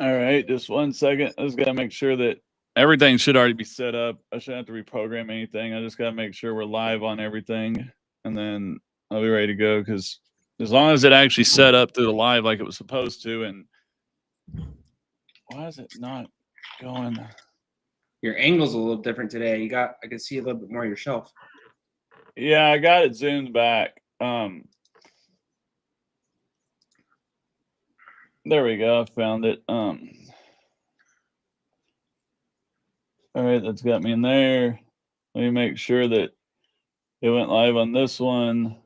All right, just 1 second. I just gotta make sure that everything should already be set up. I shouldn't have to reprogram anything. I just gotta make sure we're live on everything, and then I'll be ready to go. Because as long as it actually set up through the live like it was supposed to, and why is it not going? Your angle's a little different today. I can see a little bit more of your shelf. Yeah, I got it zoomed back. There we go. I found it. All right, that's got me in there. Let me make sure that it went live on this one.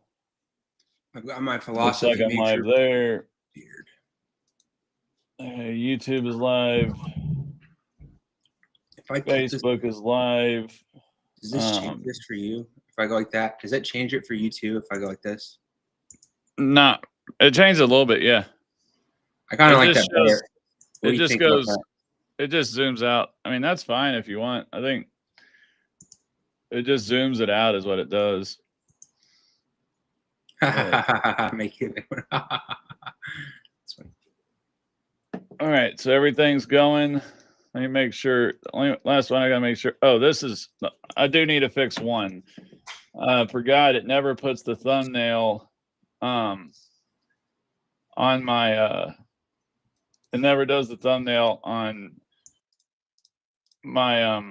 I've got my Looks philosophy. like I'm live there. Weird. YouTube is live. If I Facebook is live. Does this change this for you? If I go like that, does that change it for you too? If I go like this? No, it changed a little bit. Yeah. I kind of like that better. It just goes. It just zooms out. I mean, that's fine if you want. I think it just zooms it out is what it does. Make it. All right, so everything's going. Let me make sure. Last one I gotta make sure. Oh, this is. I do need to fix one. Forgot it never puts the thumbnail on my. It never does the thumbnail on my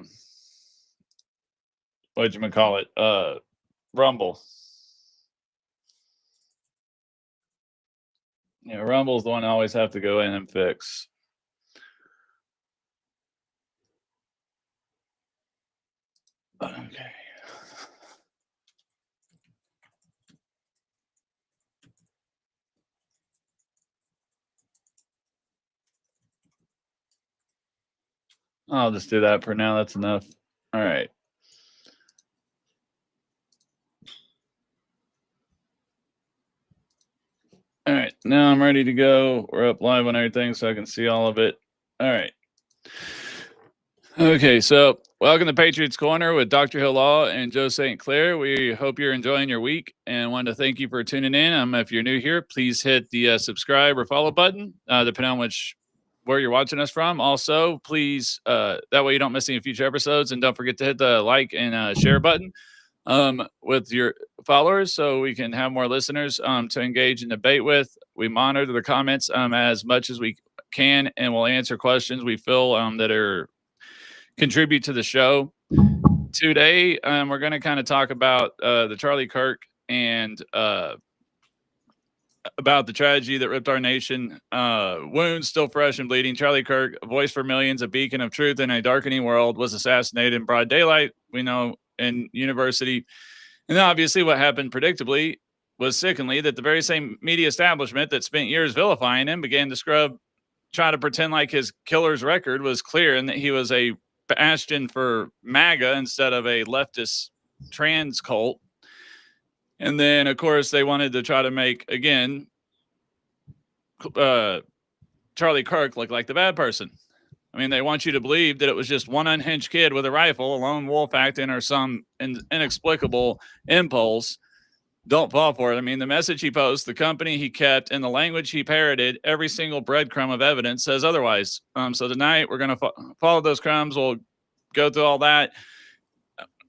whatchamacallit, Rumble. Yeah, Rumble's the one I always have to go in and fix. Okay. I'll just do that for now. That's enough. All right. All right. Now I'm ready to go. We're up live on everything so I can see all of it. All right. Okay. So welcome to Patriots Corner with Dr. Hill Law and Joe St. Clair. We hope you're enjoying your week and want to thank you for tuning in. If you're new here, please hit the subscribe or follow button, depending on where you're watching us from. Also, please, that way you don't miss any future episodes, and don't forget to hit the like and share button with your followers so we can have more listeners to engage and debate with. We monitor the comments as much as we can, and we'll answer questions we feel that contribute to the show. Today, we're going to kind of talk about the Charlie Kirk and about the tragedy that ripped our nation. Wounds still fresh and bleeding. Charlie Kirk, a voice for millions, a beacon of truth in a darkening world, was assassinated in broad daylight, we know, in university. And obviously what happened predictably was sickeningly that the very same media establishment that spent years vilifying him began to try to pretend like his killer's record was clear and that he was a bastion for MAGA instead of a leftist trans cult. And then, of course, they wanted to try to make, again, Charlie Kirk look like the bad person. I mean, they want you to believe that it was just one unhinged kid with a rifle, a lone wolf acting, or some inexplicable impulse. Don't fall for it. I mean, the message he posted, the company he kept, and the language he parroted, every single breadcrumb of evidence says otherwise. So tonight, we're going to follow those crumbs. We'll go through all that.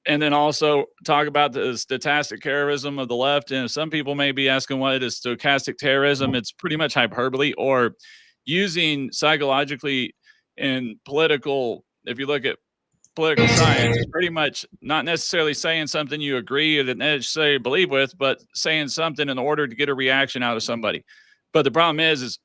And then also talk about the stochastic terrorism of the left. And some people may be asking what is stochastic terrorism. It's pretty much hyperbole or using psychologically in political, if you look at political science, it's pretty much not necessarily saying something you agree or necessarily believe with, but saying something in order to get a reaction out of somebody. But the problem is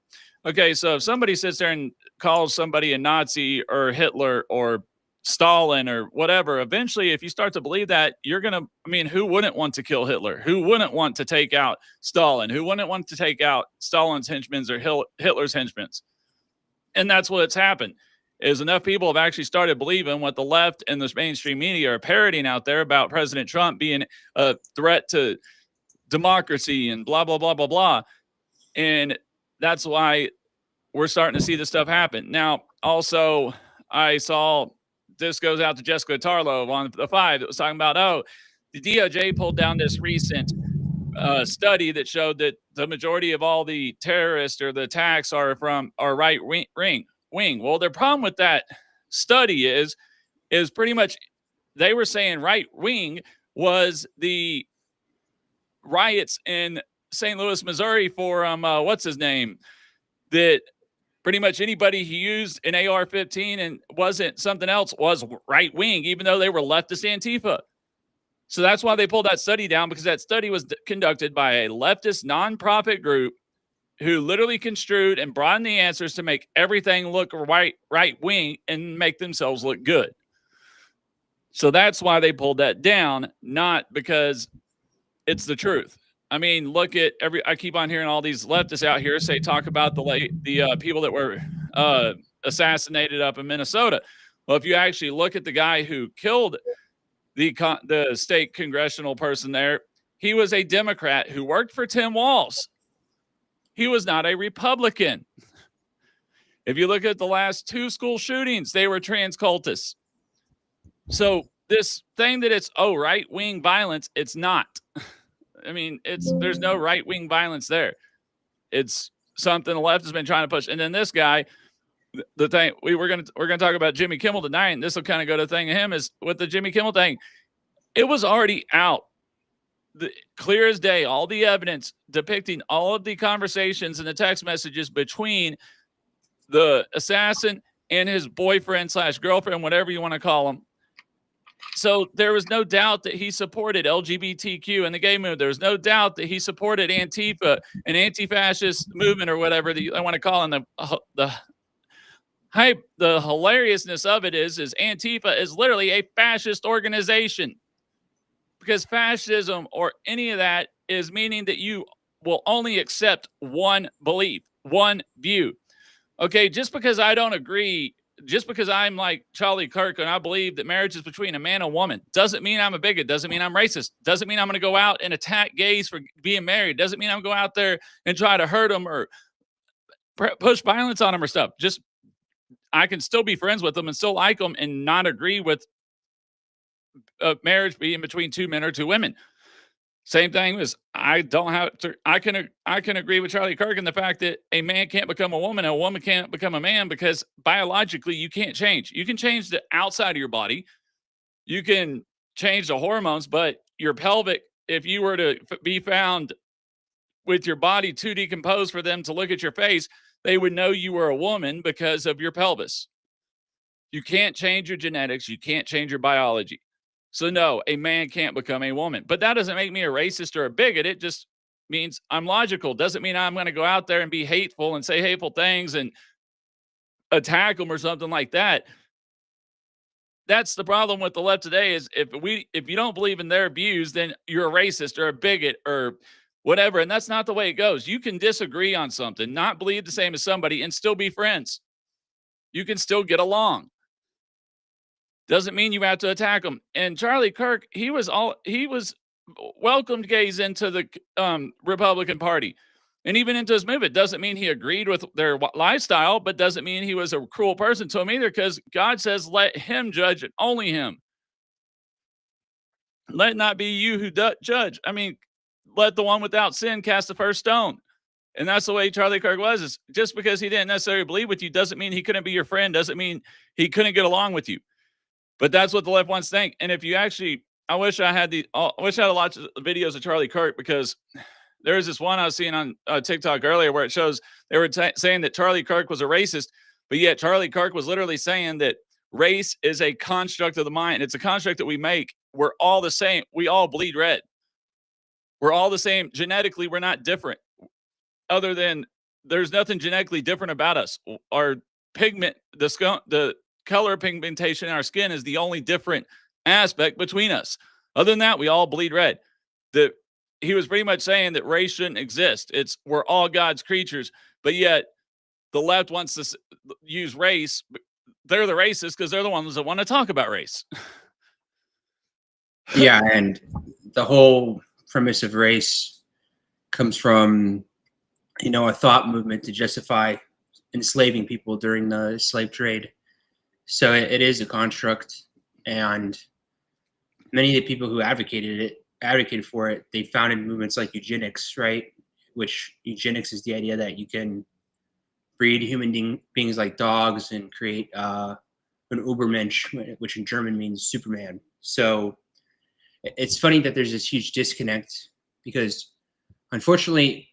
okay, so if somebody sits there and calls somebody a Nazi or Hitler or Stalin or whatever, eventually, if you start to believe that, you're going to, I mean, who wouldn't want to kill Hitler? Who wouldn't want to take out Stalin? Who wouldn't want to take out Stalin's henchmen or Hitler's henchmen? And that's what's happened, is enough people have actually started believing what the left and the mainstream media are parroting out there about President Trump being a threat to democracy and blah, blah, blah, blah, blah. And that's why we're starting to see this stuff happen. Now, also, I saw this goes out to Jessica Tarlow on the 5 that was talking about, the DOJ pulled down this recent study that showed that the majority of all the terrorists or the attacks are right wing. wing. Well, their problem with that study is pretty much they were saying right wing was the riots in St. Louis, Missouri for what's his name, that pretty much anybody who used an AR-15 and wasn't something else was right wing, even though they were leftist Antifa. So that's why they pulled that study down, because that study was conducted by a leftist nonprofit group who literally construed and brought in the answers to make everything look right wing and make themselves look good. So that's why they pulled that down, not because it's the truth. I mean, look at I keep on hearing all these leftists out here talk about the people that were assassinated up in Minnesota. Well, if you actually look at the guy who killed the state congressional person there, he was a Democrat who worked for Tim Walz. He was not a Republican. If you look at the last 2 school shootings, they were trans cultists. So this thing that it's right-wing violence, it's not. I mean, there's no right-wing violence there. It's something the left has been trying to push. And then this guy, the thing we're gonna talk about Jimmy Kimmel tonight, and this will kind of go to the thing of him is with the Jimmy Kimmel thing. It was already out, clear as day, all the evidence depicting all of the conversations and the text messages between the assassin and his boyfriend / girlfriend, whatever you want to call him. So there was no doubt that he supported LGBTQ and the gay movement. There was no doubt that he supported Antifa, an anti-fascist movement, or whatever I want to call it. The hype, the hilariousness of it is Antifa is literally a fascist organization, because fascism or any of that is meaning that you will only accept one belief, one view. Okay, just because I don't agree, just because I'm like Charlie Kirk and I believe that marriage is between a man and a woman, doesn't mean I'm a bigot, doesn't mean I'm racist, doesn't mean I'm going to go out and attack gays for being married, doesn't mean I'm going to go out there and try to hurt them or push violence on them or stuff. Just I can still be friends with them and still like them and not agree with marriage being between 2 men or 2 women. Same thing as I can agree with Charlie Kirk in the fact that a man can't become a woman and a woman can't become a man, because biologically you can't change. You can change the outside of your body. You can change the hormones, but your pelvic, if you were to be found with your body too decomposed for them to look at your face, they would know you were a woman because of your pelvis. You can't change your genetics. You can't change your biology. So no, a man can't become a woman. But that doesn't make me a racist or a bigot. It just means I'm logical. Doesn't mean I'm going to go out there and be hateful and say hateful things and attack them or something like that. That's the problem with the left today is if you don't believe in their views, then you're a racist or a bigot or whatever. And that's not the way it goes. You can disagree on something, not believe the same as somebody, and still be friends. You can still get along. Doesn't mean you have to attack them. And Charlie Kirk, he was welcomed gays into the Republican Party and even into his movement. Doesn't mean he agreed with their lifestyle, but doesn't mean he was a cruel person to him either, because God says, let him judge and only him. Let it not be you who judge. I mean, let the one without sin cast the first stone. And that's the way Charlie Kirk was. Is just because he didn't necessarily believe with you doesn't mean he couldn't be your friend, doesn't mean he couldn't get along with you. But that's what the left wants to think. And if you actually, I wish I had a lot of videos of Charlie Kirk, because there was this one I was seeing on TikTok earlier where it shows they were saying that Charlie Kirk was a racist, but yet Charlie Kirk was literally saying that race is a construct of the mind. It's a construct that we make. We're all the same. We all bleed red. We're all the same. Genetically, we're not different. Other than there's nothing genetically different about us. Our pigment, the color pigmentation in our skin is the only different aspect between us. Other than that, we all bleed red. He was pretty much saying that race shouldn't exist. We're all God's creatures, but yet the left wants to use race. They're the racists because they're the ones that want to talk about race. Yeah, and the whole premise of race comes from, a thought movement to justify enslaving people during the slave trade. So it is a construct, and many of the people who advocated for it, they founded movements like eugenics, right? Which eugenics is the idea that you can breed human beings like dogs and create an Übermensch, which in German means Superman. So it's funny that there's this huge disconnect because, unfortunately,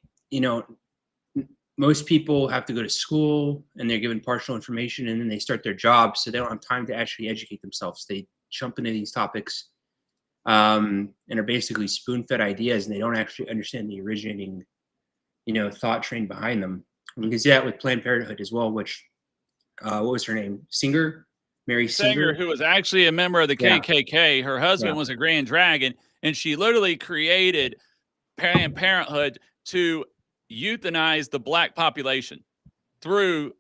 most people have to go to school and they're given partial information and then they start their jobs, so they don't have time to actually educate themselves. They jump into these topics and are basically spoon-fed ideas, and they don't actually understand the originating, thought train behind them. And you can see that with Planned Parenthood as well, which, what was her name? Mary Singer, who was actually a member of the KKK. Her husband was a Grand Dragon, and she literally created Planned Parenthood to euthanize the black population through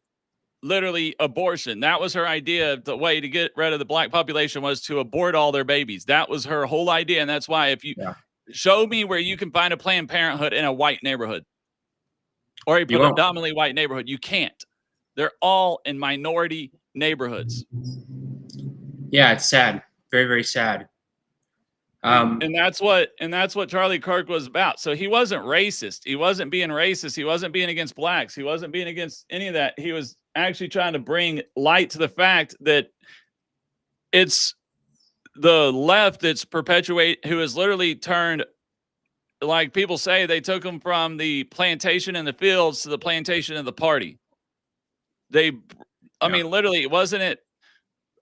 literally abortion. That was her idea. The way to get rid of the black population was to abort all their babies. That was her whole idea. And that's why if you show me where you can find a Planned Parenthood in a white neighborhood or a predominantly white neighborhood, you can't. They're all in minority neighborhoods. Yeah, it's sad. Very, very sad. And that's what Charlie Kirk was about. So he wasn't racist. He wasn't being racist. He wasn't being against blacks. He wasn't being against any of that. He was actually trying to bring light to the fact that it's the left that's who has literally turned, like people say, they took them from the plantation in the fields to the plantation of the party. I mean, literally, wasn't it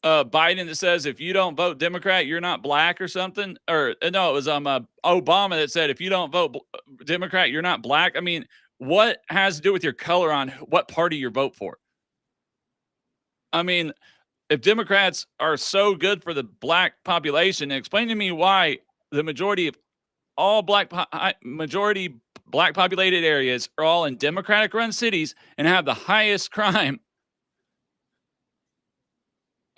Biden that says if you don't vote Democrat, you're not black or something? Or no, it was Obama that said if you don't vote Democrat, you're not black. I mean, what has to do with your color on what party you vote for? I mean, if Democrats are so good for the black population, explain to me why the majority of all black populated areas are all in Democratic run cities and have the highest crime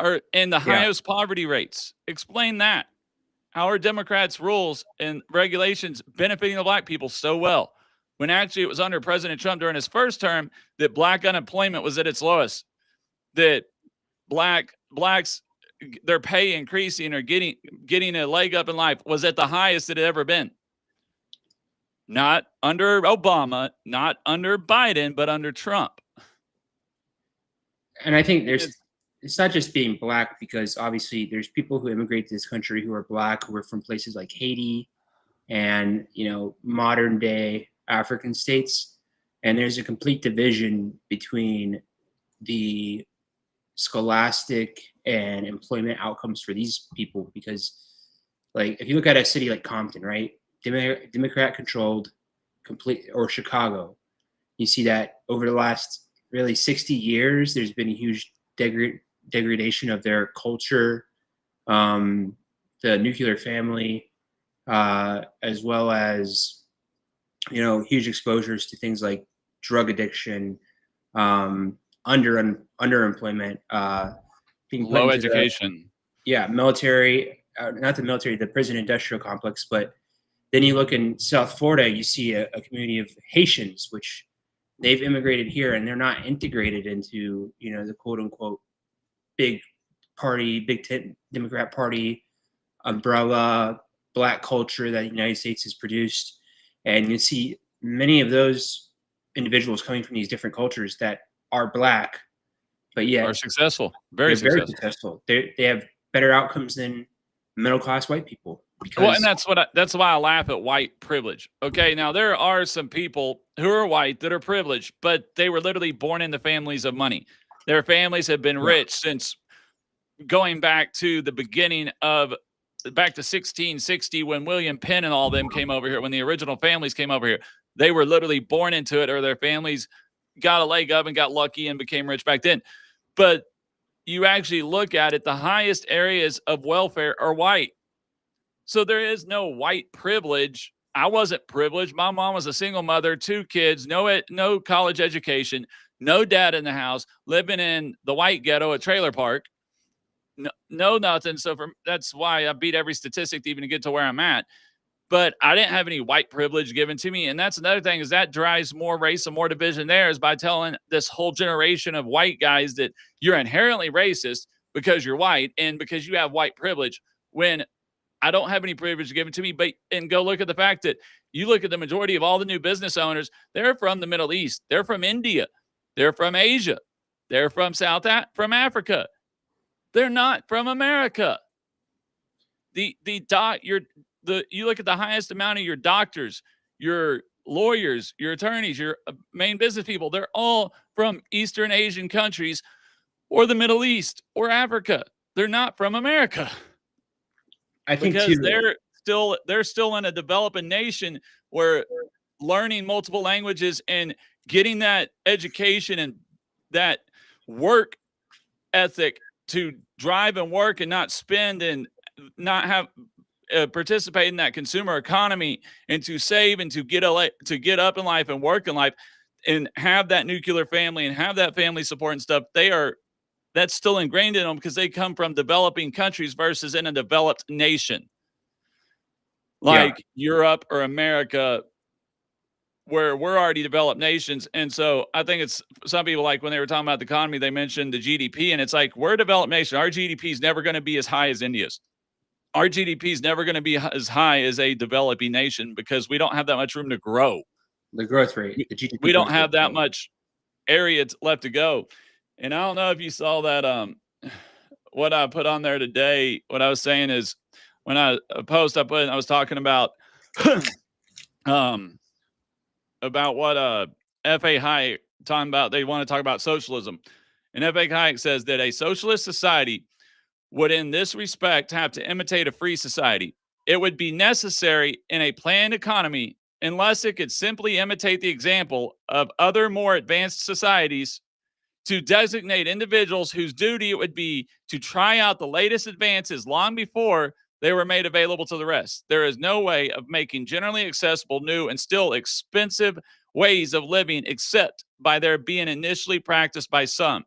or in the highest poverty rates. Explain that. How are Democrats' rules and regulations benefiting the black people so well when actually it was under President Trump during his first term that black unemployment was at its lowest, that blacks, their pay increasing or getting a leg up in life was at the highest it had ever been. Not under Obama, not under Biden, but under Trump. And I think it's not just being black, because obviously there's people who immigrate to this country who are black, who are from places like Haiti and, modern day African states. And there's a complete division between the scholastic and employment outcomes for these people, because like if you look at a city like Compton, right, Democrat controlled or Chicago, you see that over the last really 60 years there's been a huge degradation of their culture, the nuclear family, as well as huge exposures to things like drug addiction, underemployment, low education. Military, not the military, the prison industrial complex. But then you look in South Florida, you see a community of Haitians, which they've immigrated here and they're not integrated into, the quote unquote big tent Democrat party umbrella black culture that the United States has produced. And you see many of those individuals coming from these different cultures that are black, but yet are successful, very successful. They have better outcomes than middle class white people. And that's why I laugh at white privilege. Okay, now there are some people who are white that are privileged, but they were literally born into families of money. Their families have been rich since going back to the beginning back to 1660 when William Penn and all them came over here, when the original families came over here. They were literally born into it, or their families got a leg up and got lucky and became rich back then. But you actually look at it, the highest areas of welfare are white. So there is no white privilege. I wasn't privileged. My mom was a single mother, 2 kids, no college education, no dad in the house, living in the white ghetto, a trailer park. No nothing. So that's why I beat every statistic to even get to where I'm at. But I didn't have any white privilege given to me. And that's another thing, is that drives more race and more division there, is by telling this whole generation of white guys that you're inherently racist because you're white and because you have white privilege, when I don't have any privilege given to me. And go look at the fact that you look at the majority of all the new business owners, they're from the Middle East. They're from India. They're from Asia. They're from from Africa. They're not from America. You look at the highest amount of your doctors, your lawyers, your attorneys, your main business people, they're all from Eastern Asian countries or the Middle East or Africa. They're not from America. I think because too, they're still in a developing nation where learning multiple languages and getting that education and that work ethic to drive and work and not spend and not have participate in that consumer economy and to save and to get up in life and work in life and have that nuclear family and have that family support and stuff. That's still ingrained in them because they come from developing countries versus in a developed nation like Europe or America, where we're already developed nations. And so I think it's some people, like when they were talking about the economy, they mentioned the GDP, and it's like, we're a developed nation. Our GDP is never going to be as high as India's. Our GDP is never going to be as high as a developing nation because we don't have that much room to grow. The growth rate, the GDP. We don't have that much area left to go. And I don't know if you saw that, what I put on there today. What I was saying is, when I was talking about, about what F.A. Hayek talking about. They want to talk about socialism, and F.A. Hayek says that a socialist society would, in this respect, have to imitate a free society. It would be necessary in a planned economy unless it could simply imitate the example of other more advanced societies to designate individuals whose duty it would be to try out the latest advances long before they were made available to the rest. There is no way of making generally accessible, new, and still expensive ways of living except by their being initially practiced by some.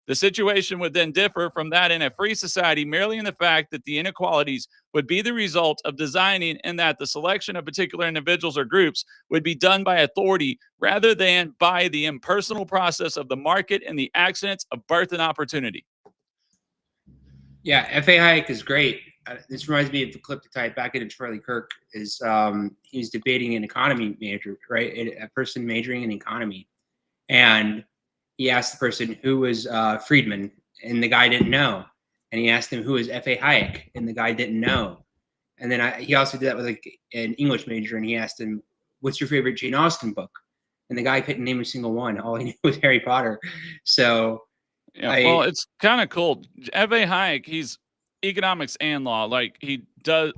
The situation would then differ from that in a free society merely in the fact that the inequalities would be the result of designing, and that the selection of particular individuals or groups would be done by authority rather than by the impersonal process of the market and the accidents of birth and opportunity. Yeah, F.A. Hayek is great. This reminds me of the clip to tie it back into Charlie Kirk. He was debating an economy major, right? A person majoring in economy, and he asked the person who was Friedman, and the guy didn't know. And he asked him who was F.A. Hayek, and the guy didn't know. And then he also did that with like an English major, and he asked him, "What's your favorite Jane Austen book?" And the guy couldn't name a single one. All he knew was Harry Potter. So yeah, well, it's kind of cool. F.A. Hayek, he's economics and law. Like, he does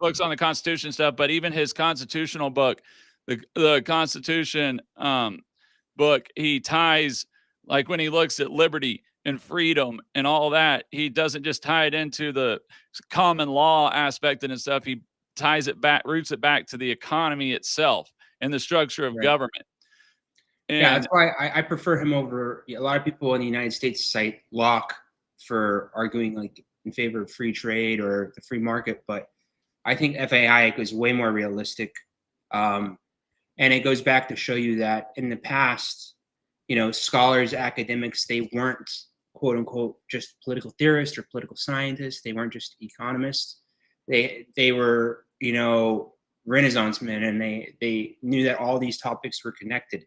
books on the Constitution stuff, but even his constitutional book, the Constitution book, he ties, like when he looks at liberty and freedom and all that, he doesn't just tie it into the common law aspect and stuff. He ties it back, roots it back to the economy itself and the structure of government. And yeah, that's why I prefer him over a lot of people in the United States cite Locke for arguing like in favor of free trade or the free market, but I think F.A. Hayek is way more realistic. And it goes back to show you that in the past, scholars, academics, they weren't quote unquote just political theorists or political scientists. They weren't just economists. They were, Renaissance men, and they knew that all these topics were connected.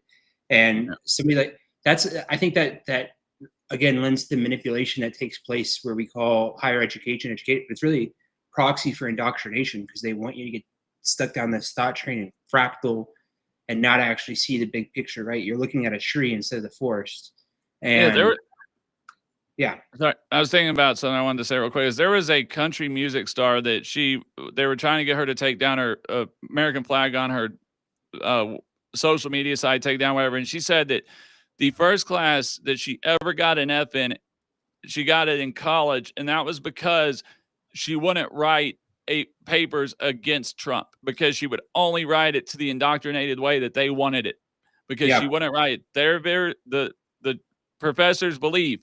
And somebody like I think that again lends to the manipulation that takes place where we call higher education. It's really proxy for indoctrination because they want you to get stuck down this thought train and fractal and not actually see the big picture, right? You're looking at a tree instead of the forest. And sorry, I was thinking about something I wanted to say real quick. Is there was a country music star that they were trying to get her to take down her American flag on her social media site, take down whatever. And she said that the first class that she ever got an F in, she got it in college. And that was because she wouldn't write papers against Trump, because she would only write it to the indoctrinated way that they wanted it, because she wouldn't write it. The professors believe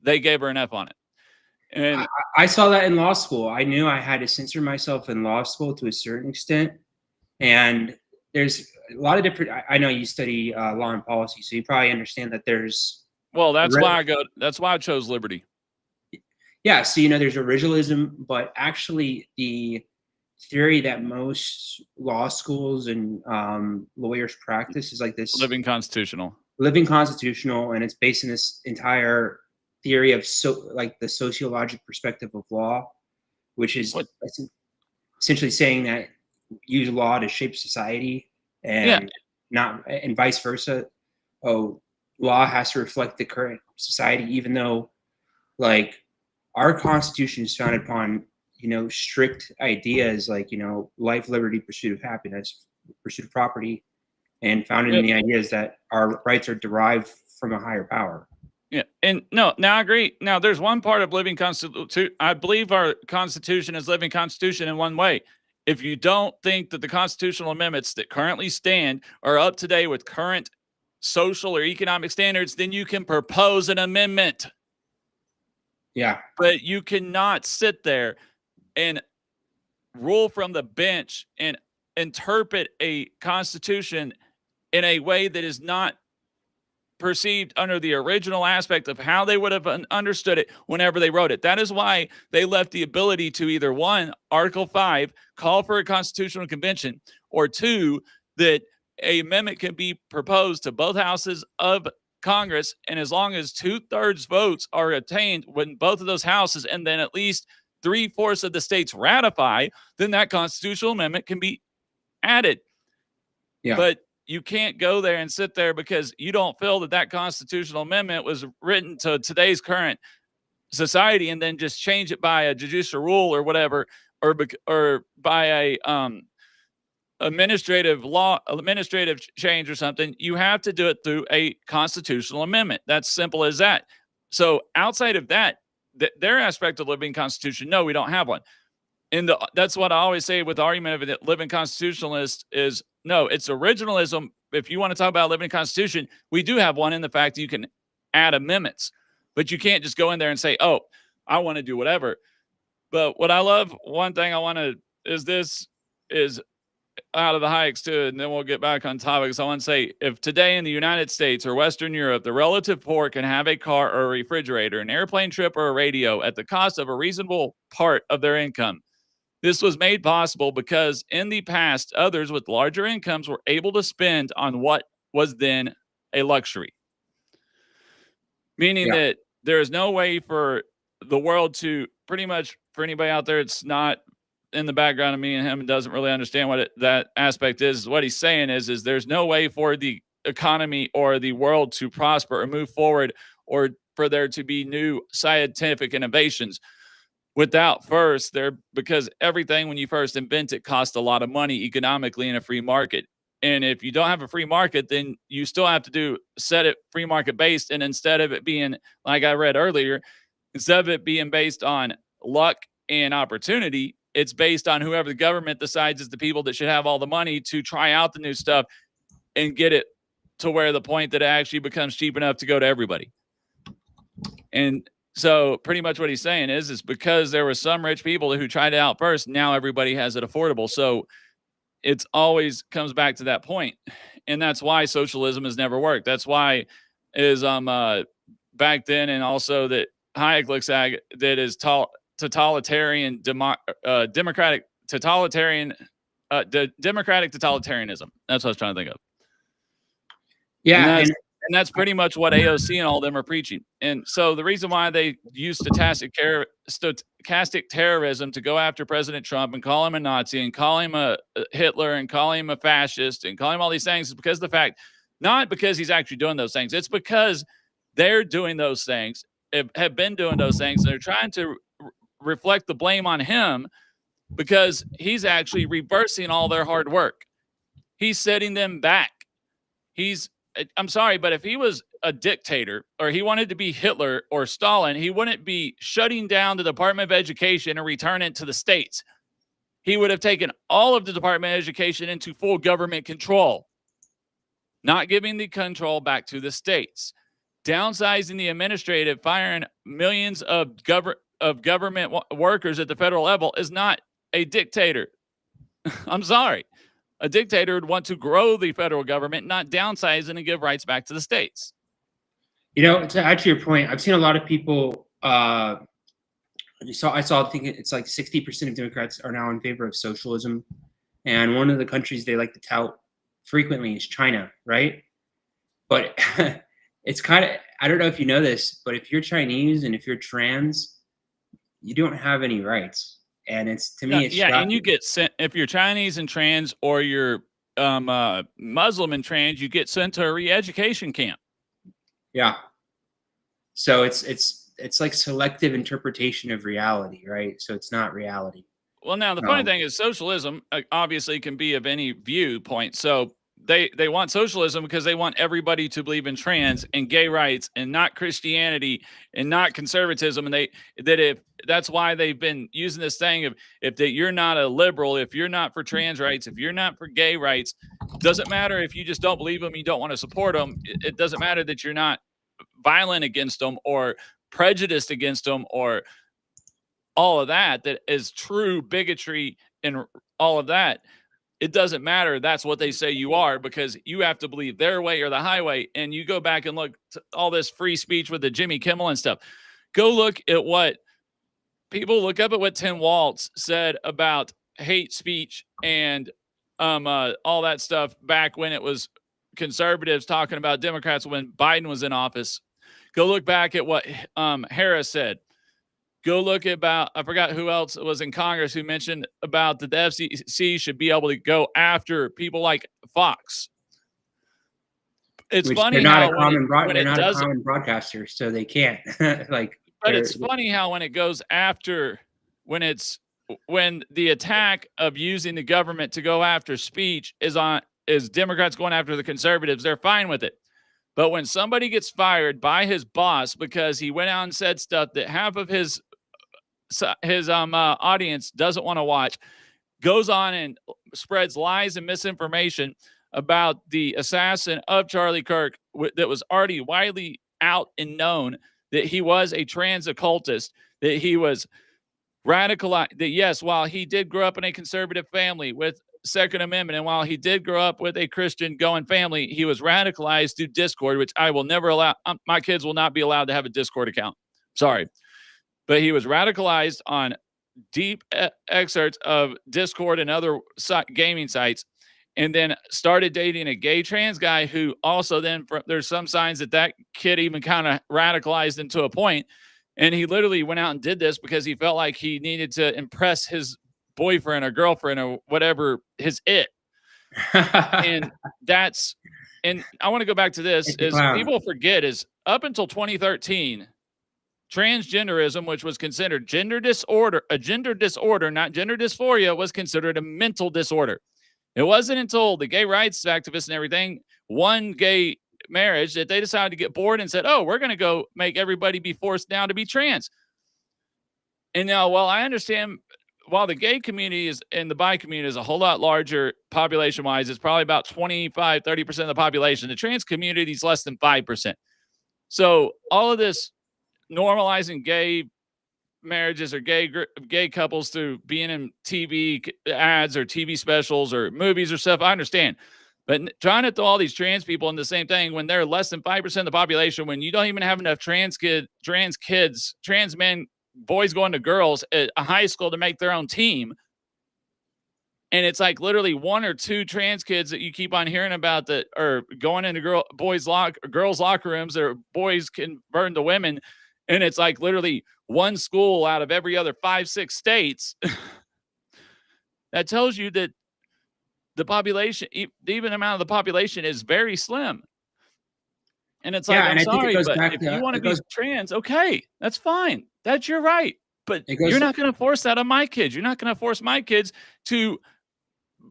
they gave her an F on it. And I saw that in law school. I knew I had to censor myself in law school to a certain extent. And there's a lot of different, I know you study law and policy, so you probably understand that there's. Well, that's why I chose liberty. Yeah. So, there's originalism, but actually the theory that most law schools and lawyers practice is like this living constitutional. living constitutional, and it's based in this entire theory of the sociologic perspective of law, which is What? essentially saying that use law to shape society Yeah. and not and vice versa. Oh, law has to reflect the current society, even though like our constitution is founded upon strict ideas like life, liberty, pursuit of happiness, pursuit of property, and founded in Yep. the ideas that our rights are derived from a higher power. Yeah. And no, now I agree. Now there's one part of living constitution. I believe our constitution is living constitution in one way. If you don't think that the constitutional amendments that currently stand are up to date with current social or economic standards, then you can propose an amendment. Yeah. But you cannot sit there and rule from the bench and interpret a constitution in a way that is not perceived under the original aspect of how they would have understood it whenever they wrote it. That is why they left the ability to either one, Article 5, call for a constitutional convention, or two, that a amendment can be proposed to both houses of Congress, and as long as 2/3 votes are attained when both of those houses and then at least 3/4 of the states ratify, then that constitutional amendment can be added. Yeah. But you can't go there and sit there because you don't feel that that constitutional amendment was written to today's current society and then just change it by a judicial rule or whatever, or by a administrative change or something. You have to do it through a constitutional amendment. That's simple as that. So outside of that, their aspect of living constitution, no, we don't have one. And that's what I always say with the argument of a living constitutionalist is, no, it's originalism. If you want to talk about living constitution, we do have one in the fact that you can add amendments, but you can't just go in there and say, oh, I want to do whatever. But what I love, one thing I want to, is out of the hikes too, and then we'll get back on topics. I want to say, if today in the United States or Western Europe, the relative poor can have a car or a refrigerator, an airplane trip or a radio at the cost of a reasonable part of their income, this was made possible because in the past, others with larger incomes were able to spend on what was then a luxury. Meaning that there is no way for the world to, pretty much for anybody out there, it's not in the background of me and him and doesn't really understand what that aspect is. What he's saying is there's no way for the economy or the world to prosper or move forward, or for there to be new scientific innovations without first there, because everything when you first invent it costs a lot of money economically in a free market. And if you don't have a free market, then you still have to set it free market based. And instead of it being, like I read earlier, instead of it being based on luck and opportunity, it's based on whoever the government decides is the people that should have all the money to try out the new stuff and get it to where the point that it actually becomes cheap enough to go to everybody. And so pretty much what he's saying is because there were some rich people who tried it out first, now everybody has it affordable. So it's always comes back to that point. And that's why socialism has never worked. That's why is back then, and also that Hayek looks at that is totalitarian democratic totalitarianism. That's what I was trying to think of. Yeah, and that's pretty much what AOC and all of them are preaching. And so the reason why they use stochastic terrorism to go after President Trump and call him a Nazi and call him a Hitler and call him a fascist and call him all these things is because of the fact, not because he's actually doing those things. It's because they're doing those things, have been doing those things. And they're trying to reflect the blame on him because he's actually reversing all their hard work. He's setting them back. I'm sorry, but if he was a dictator or he wanted to be Hitler or Stalin, he wouldn't be shutting down the Department of Education and return it to the states. He would have taken all of the Department of Education into full government control, not giving the control back to the states, downsizing the administrative, firing millions of government workers at the federal level is not a dictator. I'm sorry. A dictator would want to grow the federal government, not downsize it and give rights back to the states. To add to your point, I've seen a lot of people. I think it's like 60% of Democrats are now in favor of socialism, and one of the countries they like to tout frequently is China, right? But it's kind of, I don't know if you know this, but if you're Chinese and if you're trans, you don't have any rights. And it's, to me, it's Yeah, and you shocking. get sent if you're Chinese and trans, or you're Muslim and trans, you get sent to a re-education camp. Yeah. So it's like selective interpretation of reality, right? So it's not reality. Well, now the funny thing is, socialism obviously can be of any viewpoint. So they want socialism because they want everybody to believe in trans and gay rights and not Christianity and not conservatism. And if that's why they've been using this thing of, if that you're not a liberal, if you're not for trans rights, if you're not for gay rights, doesn't matter if you just don't believe them, you don't want to support them. It doesn't matter that you're not violent against them or prejudiced against them or all of that is true bigotry and all of that. It doesn't matter. That's what they say you are, because you have to believe their way or the highway. And you go back and look to all this free speech with the Jimmy Kimmel and stuff. Go look at what look up at what Tim Walz said about hate speech and all that stuff back when it was conservatives talking about Democrats when Biden was in office. Go look back at what Harris said. Go look about, I forgot who else was in Congress who mentioned about that the FCC should be able to go after people like Fox. It's funny how they're not a common broadcaster, so they can't like. But it's funny how when it goes after, when the attack of using the government to go after speech is Democrats going after the conservatives, they're fine with it. But when somebody gets fired by his boss because he went out and said stuff that half of his audience doesn't want to watch, goes on and spreads lies and misinformation about the assassin of Charlie Kirk that was already widely out and known, that he was a trans occultist, that he was radicalized, that yes, while he did grow up in a conservative family with Second Amendment, and while he did grow up with a Christian going family, he was radicalized through Discord, which I will never allow. My kids will not be allowed to have a Discord account. Sorry. But he was radicalized on deep excerpts of Discord and other gaming sites, and then started dating a gay trans guy who also then, there's some signs that kid even kind of radicalized into a point. And he literally went out and did this because he felt like he needed to impress his boyfriend or girlfriend or whatever, and I want to go back to this, is people forget is up until 2013, transgenderism, which was considered a gender disorder, not gender dysphoria, was considered a mental disorder. It wasn't until the gay rights activists and everything won gay marriage that they decided to get bored and said, oh, we're going to go make everybody be forced now to be trans. And now, while I understand, while the gay community and the bi community is a whole lot larger population wise, it's probably about 25, 30% of the population. The trans community is less than 5%. So all of this normalizing gay marriages or gay couples through being in TV ads or TV specials or movies or stuff, I understand. But trying to throw all these trans people in the same thing when they're less than 5% of the population, when you don't even have enough trans men, boys going to girls at a high school to make their own team. And it's like literally one or two trans kids that you keep on hearing about that are going into girls' locker rooms that boys converting to women. And it's like literally one school out of every other 5-6 states. That tells you that the population, the even amount of the population, is very slim. And it's like, I'm sorry, but if you want to be trans, okay, that's fine. That's your right. But you're not going to force that on my kids. You're not going to force my kids to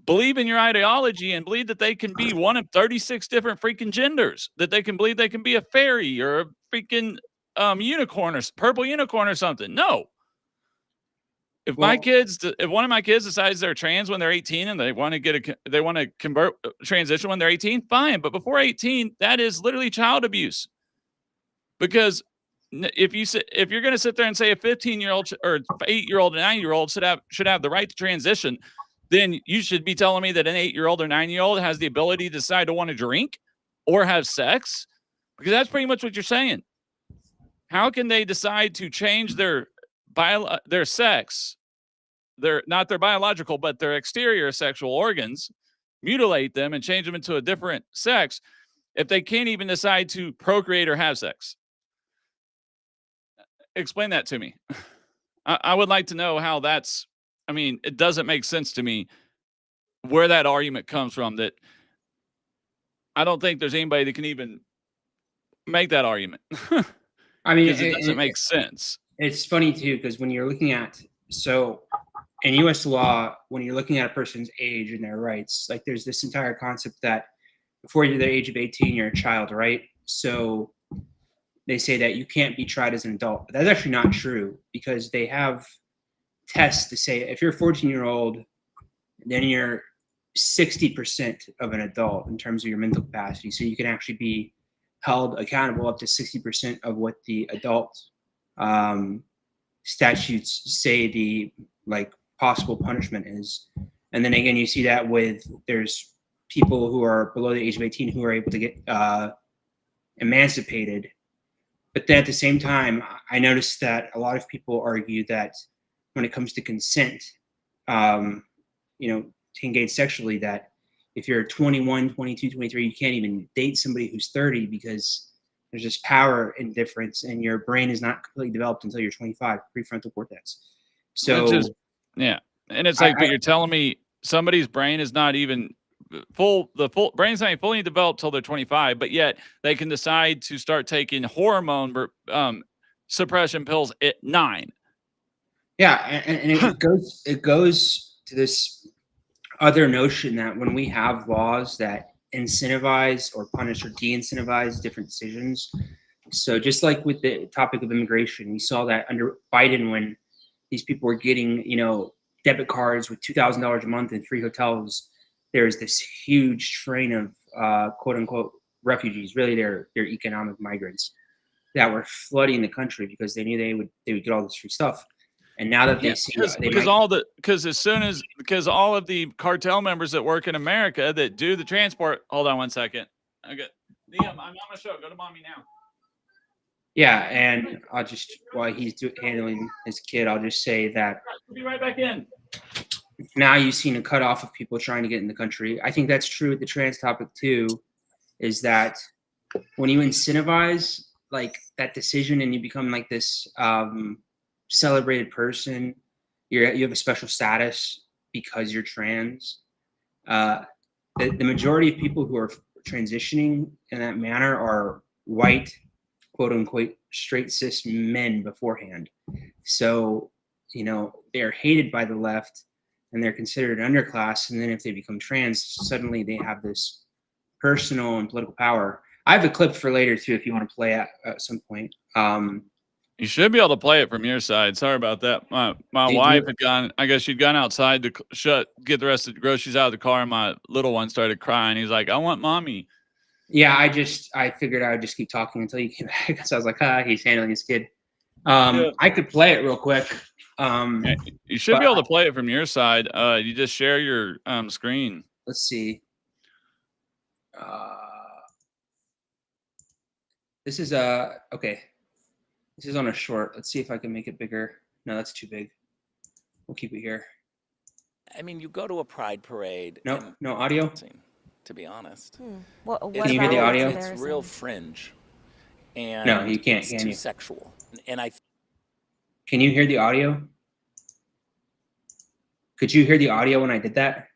believe in your ideology and believe that they can be one of 36 different freaking genders, that they can believe they can be a fairy or a freaking unicorn or purple unicorn or something. No. If one of my kids decides they're trans when they're 18 and they want to transition when they're 18, fine. But before 18, that is literally child abuse. Because if you're going to sit there and say a 15-year-old or 8-year-old and 9-year-old should have the right to transition, then you should be telling me that an 8-year-old or 9-year-old has the ability to decide to want to drink or have sex, because that's pretty much what you're saying. How can they decide to change their sex, not their biological, but their exterior sexual organs, mutilate them and change them into a different sex if they can't even decide to procreate or have sex? Explain that to me. I would like to know how that's. I mean, it doesn't make sense to me where that argument comes from. That I don't think there's anybody that can even make that argument I mean, because it doesn't make sense. it's funny too, because when you're looking at, so in U.S. law, when you're looking at a person's age and their rights, like there's this entire concept that before you're the age of 18, you're a child, right? So they say that you can't be tried as an adult. But that's actually not true, because they have tests to say if you're a 14-year-old, then you're 60% of an adult in terms of your mental capacity. So you can actually be held accountable up to 60% of what the adult statutes say the like possible punishment is. And then again, you see that with there's people who are below the age of 18 who are able to get emancipated. But then at the same time, I noticed that a lot of people argue that when it comes to consent, to engage sexually, that if you're 21, 22, 23, you can't even date somebody who's 30 because there's this power indifference and your brain is not completely developed until you're 25, prefrontal cortex. So, yeah. And it's like, but you're telling me somebody's brain is not even full brain's not even fully developed till they're 25, but yet they can decide to start taking hormone suppression pills at 9. Yeah, and it goes to this other notion that when we have laws that incentivize or punish or de-incentivize different decisions, so just like with the topic of immigration, we saw that under Biden when these people were getting debit cards with $2,000 a month and free hotels, there's this huge train of quote unquote refugees, really they're economic migrants that were flooding the country because they knew they would get all this free stuff. And now that they see because all of the cartel members that work in America that do the transport. Hold on one second. Okay, Liam, I'm on my show. Go to mommy now. Yeah, and I'll just while he's handling his kid, I'll just say that we'll be right back in. Now you've seen a cutoff of people trying to get in the country. I think that's true with the trans topic too. Is that when you incentivize like that decision and you become like this celebrated person, you have a special status because you're trans. The majority of people who are transitioning in that manner are white, quote unquote, straight cis men beforehand. So, they're hated by the left and they're considered an underclass. And then if they become trans, suddenly they have this personal and political power. I have a clip for later too, if you want to play at some point. You should be able to play it from your side. Sorry about that. My wife had gone. I guess she'd gone outside to get the rest of the groceries out of the car, and my little one started crying. He's like, "I want mommy." Yeah, I figured I would just keep talking until you came back because I was like, he's handling his kid. I could play it real quick. You should be able to play it from your side. You just share your screen. Let's see. This is okay. This is on a short. Let's see if I can make it bigger. No, that's too big. We'll keep it here. I mean, you go to a pride parade. No audio. To be honest, Can you hear the audio? It's real fringe. And no, you can't. It's too sexual. And can you hear the audio? Could you hear the audio when I did that?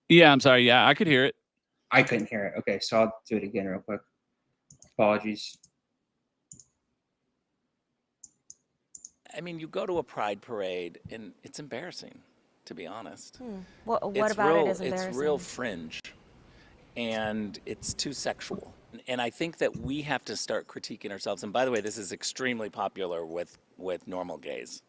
Yeah, I'm sorry. Yeah, I could hear it. I couldn't hear it. Okay, so I'll do it again real quick. Apologies. I mean, you go to a pride parade, and it's embarrassing, to be honest. What about it is embarrassing? It's real fringe, and it's too sexual. And I think that we have to start critiquing ourselves. And by the way, this is extremely popular with normal gays.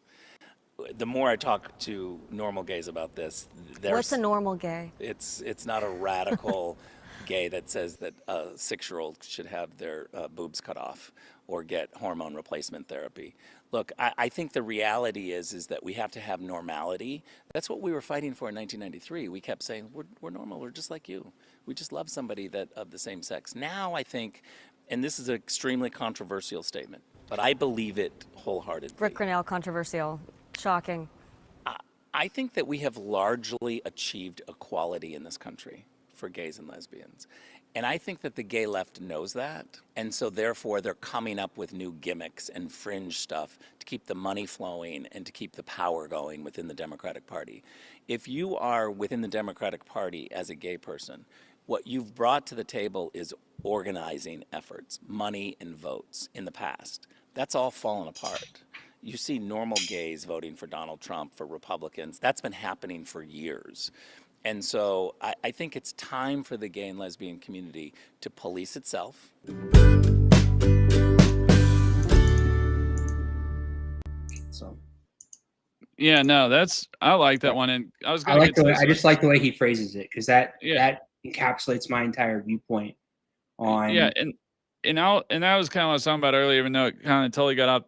The more I talk to normal gays about this, what's a normal gay? It's not a radical gay that says that a 6-year-old should have their boobs cut off or get hormone replacement therapy. Look, I think the reality is that we have to have normality. That's what we were fighting for in 1993. We kept saying, we're normal, we're just like you. We just love somebody of the same sex. Now I think, and this is an extremely controversial statement, but I believe it wholeheartedly. Rick Grinnell, controversial, shocking. I think that we have largely achieved equality in this country for gays and lesbians. And I think that the gay left knows that. And so therefore they're coming up with new gimmicks and fringe stuff to keep the money flowing and to keep the power going within the Democratic Party. If you are within the Democratic Party as a gay person, what you've brought to the table is organizing efforts, money and votes in the past. That's all fallen apart. You see normal gays voting for Donald Trump, for Republicans. That's been happening for years. And so I think it's time for the gay and lesbian community to police itself. So Yeah, no, I like that one. And I was I going to like get to I this one. just like the way he phrases it, because that Yeah. encapsulates my entire viewpoint on. Yeah, and that was kind of what I was talking about earlier, even though it kind of totally got off.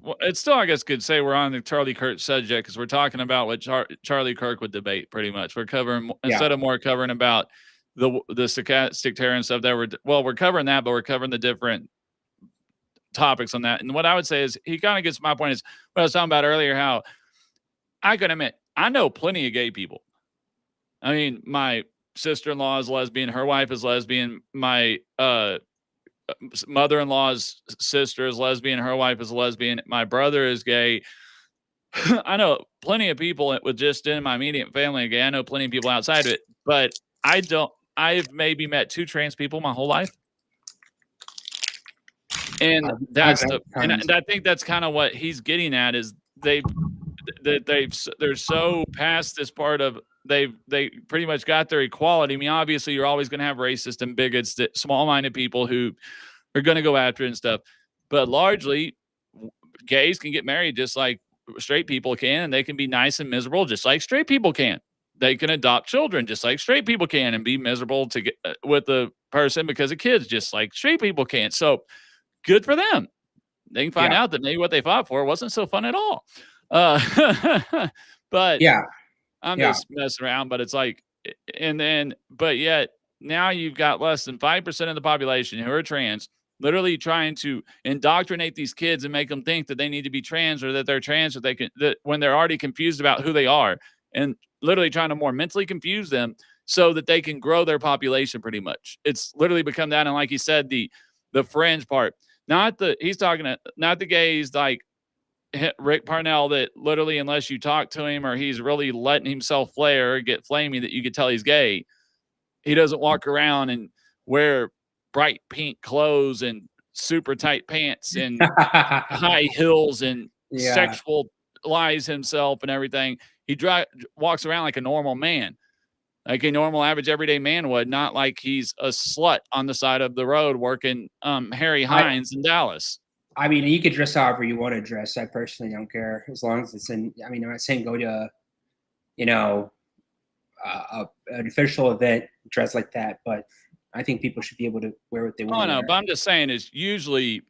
Well, it's still, I guess, could say we're on the Charlie Kirk subject because we're talking about what Charlie Kirk would debate. Pretty much, we're covering instead of more covering about the stochastic terror and stuff. We're covering that, but we're covering the different topics on that. And what I would say is he kind of gets my point is what I was talking about earlier. How I can admit I know plenty of gay people. I mean, my sister-in-law is lesbian. Her wife is lesbian. My mother-in-law's sister is lesbian. Her wife is lesbian. My brother is gay. I know plenty of people with just in my immediate family gay. I know plenty of people outside of it, but I've maybe met 2 trans people my whole life. And and I think that's kind of what he's getting at is they're so past this part of they pretty much got their equality. I mean, obviously you're always going to have racist and bigots, small-minded people who are going to go after it and stuff. But largely gays can get married just like straight people can, and they can be nice and miserable just like straight people can. They can adopt children just like straight people can and be miserable to get with the person because of kids just like straight people can. So good for them. They can find out that maybe what they fought for wasn't so fun at all. But I'm just messing around, but it's like, but yet now you've got less than 5% of the population who are trans, literally trying to indoctrinate these kids and make them think that they need to be trans or that they're trans, or when they're already confused about who they are, and literally trying to more mentally confuse them so that they can grow their population pretty much. It's literally become that. And like he said, the fringe part, he's talking not the gays like Rick Parnell that literally, unless you talk to him or he's really letting himself flare or get flamey, that you could tell he's gay. He doesn't walk around and wear bright pink clothes and super tight pants and high heels and sexualize himself and everything. He walks around like a normal man, like a normal, average, everyday man would, not like he's a slut on the side of the road working Harry Hines in Dallas. I mean, you could dress however you want to dress. I personally don't care, as long as it's in. I mean, I'm not saying go to, an official event, dress like that, but I think people should be able to wear what they want. Oh no, but I'm just saying is usually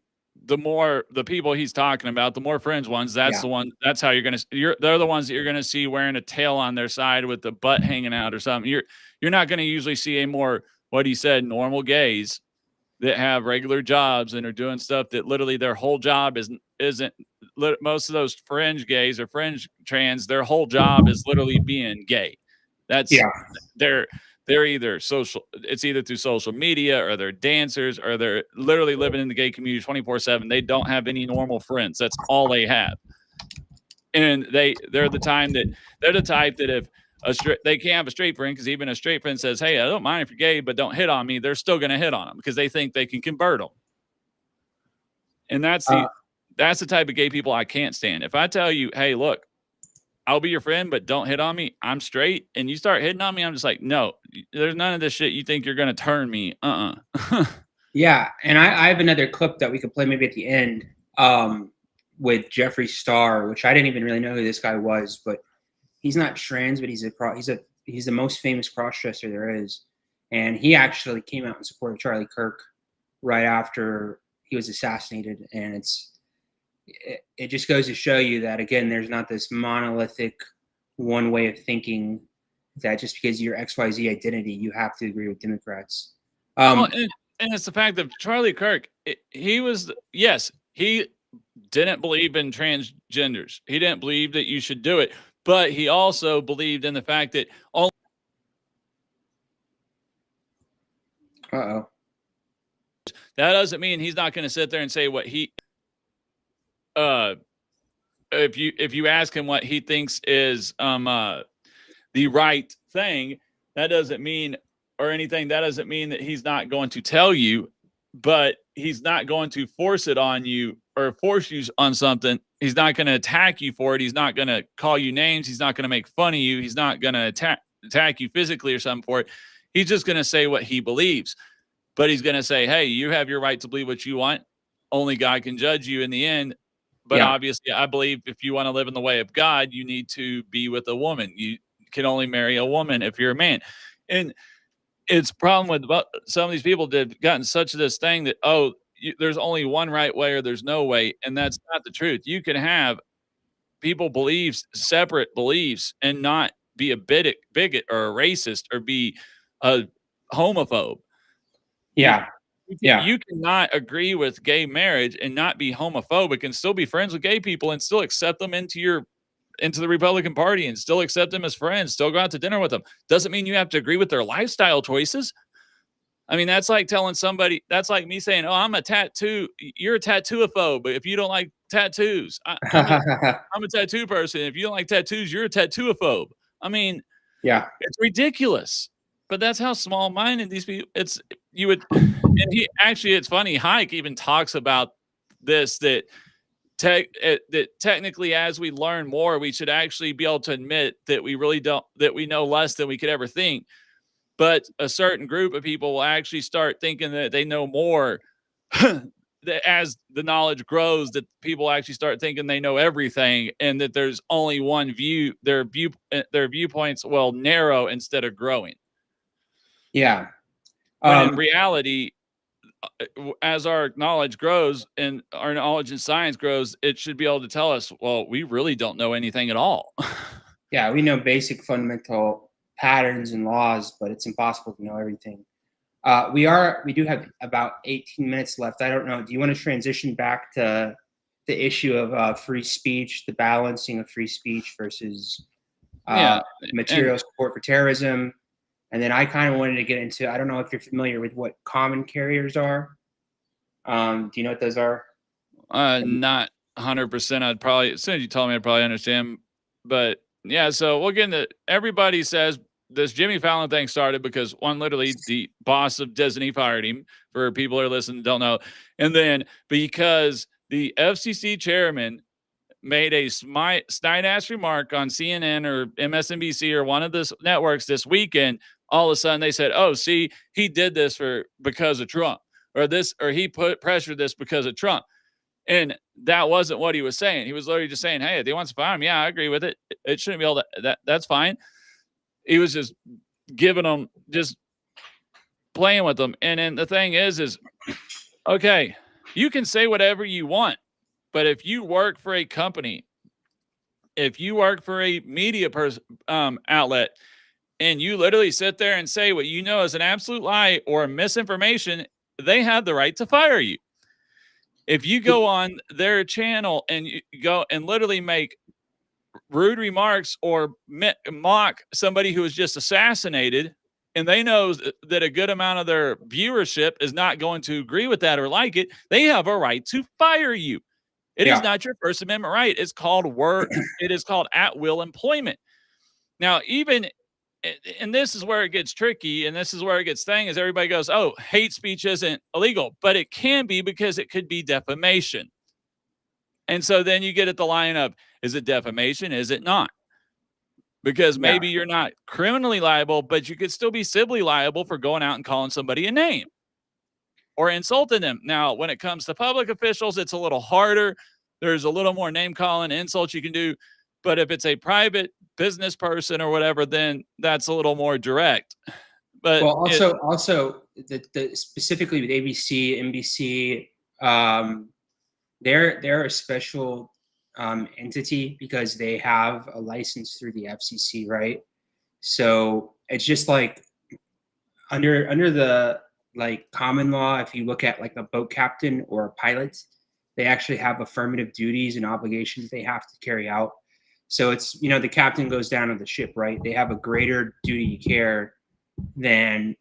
the people he's talking about, the more fringe ones, that's the one. That's how they're the ones that you're gonna see wearing a tail on their side with the butt hanging out or something. You're not gonna usually see a more, what he said, normal gays that have regular jobs and are doing stuff that literally their whole job isn't. Most of those fringe gays or fringe trans, their whole job is literally being gay. That's they're either it's either through social media, or they're dancers, or they're literally living in the gay community 24/7. They don't have any normal friends. That's all they have. And they're the type that if they can't have a straight friend, because even a straight friend says, hey, I don't mind if you're gay, but don't hit on me, they're still going to hit on them because they think they can convert them. And that's the type of gay people I can't stand. If I tell you, hey, look, I'll be your friend, but don't hit on me, I'm straight, and you start hitting on me, I'm just like, no, there's none of this shit. You think you're going to turn me. Yeah. And I have another clip that we could play maybe at the end with Jeffree Star, which I didn't even really know who this guy was, but he's not trans, but he's the most famous crossdresser there is. And he actually came out in support of Charlie Kirk right after he was assassinated. And it just goes to show you that, again, there's not this monolithic one way of thinking that just because you're XYZ identity, you have to agree with Democrats. And it's the fact that Charlie Kirk, he didn't believe in transgenders. He didn't believe that you should do it, but he also believed in the fact that Uh-oh. That doesn't mean he's not going to sit there and say what he if you ask him what he thinks is the right thing, that doesn't mean or anything. That doesn't mean that he's not going to tell you, but he's not going to force it on you or force you on something. He's not going to attack you for it. He's not going to call you names. He's not going to make fun of you. He's not going to attack you physically or something for it. He's just going to say what he believes. But he's going to say, hey, you have your right to believe what you want. Only God can judge you in the end. But obviously, I believe if you want to live in the way of God, you need to be with a woman. You can only marry a woman if you're a man. And it's a problem with some of these people that have gotten such this thing that, there's only one right way or there's no way. And that's not the truth. You can have people believe separate beliefs and not be a bigot or a racist or be a homophobe. Yeah. You cannot agree with gay marriage and not be homophobic and still be friends with gay people and still accept them into the Republican Party and still accept them as friends, still go out to dinner with them. Doesn't mean you have to agree with their lifestyle choices. I mean, that's like telling somebody, that's like me saying, you're a tattooophobe, but if you don't like tattoos, I'm a tattoo person. If you don't like tattoos, you're a tattooophobe. I mean, it's ridiculous. But that's how small-minded these people. It's funny. Hike even talks about this that technically, as we learn more, we should actually be able to admit that we know less than we could ever think. But a certain group of people will actually start thinking that they know more. That as the knowledge grows, that people actually start thinking they know everything, and that there's only one view. Their viewpoints will narrow instead of growing. Yeah. When in reality, as our knowledge grows and our knowledge in science grows, it should be able to tell us, well, we really don't know anything at all. Yeah, we know basic fundamental patterns and laws, but it's impossible to know everything. We do have about 18 minutes left. I don't know. Do you want to transition back to the issue of free speech, the balancing of free speech versus material support for terrorism? And then I kind of wanted to get into, I don't know if you're familiar with what common carriers are. Do you know what those are? Not 100%. I'd probably, as soon as you tell me, I'd probably understand. But yeah, so we'll get into, everybody says this Jimmy Fallon thing started because literally the boss of Disney fired him, for people who are listening don't know. And then because the FCC chairman made a snide-ass remark on CNN or MSNBC or one of the networks this weekend, all of a sudden they said, oh, see, he did this because of Trump, or he pressured this because of Trump. And that wasn't what he was saying. He was literally just saying, hey, if they want to fire him, yeah, I agree with it. It shouldn't be able to, that's fine. He was just giving them, just playing with them. And then the thing is, okay, you can say whatever you want, but if you work for a company, if you work for a media outlet, and you literally sit there and say what you know is an absolute lie or misinformation, they have the right to fire you. If you go on their channel and you go and literally make rude remarks or mock somebody who was just assassinated, and they know that a good amount of their viewership is not going to agree with that or like it, they have a right to fire you. It is not your First Amendment right. It's called it is called at-will employment. Now, and this is where it gets tricky, and this is where it gets thing, is everybody goes, oh, hate speech isn't illegal, but it can be, because it could be defamation. And so then you get at the line of, is it defamation? Is it not? Because maybe you're not criminally liable, but you could still be civilly liable for going out and calling somebody a name or insulting them. Now, when it comes to public officials, it's a little harder. There's a little more name calling, insults you can do. But if it's a private business person or whatever, then that's a little more direct. But also the specifically with ABC, NBC, they're a special entity because they have a license through the FCC, right? So it's just like under the like common law, if you look at like a boat captain or a pilot, they actually have affirmative duties and obligations they have to carry out. So it's, the captain goes down on the ship, right? They have a greater duty of care than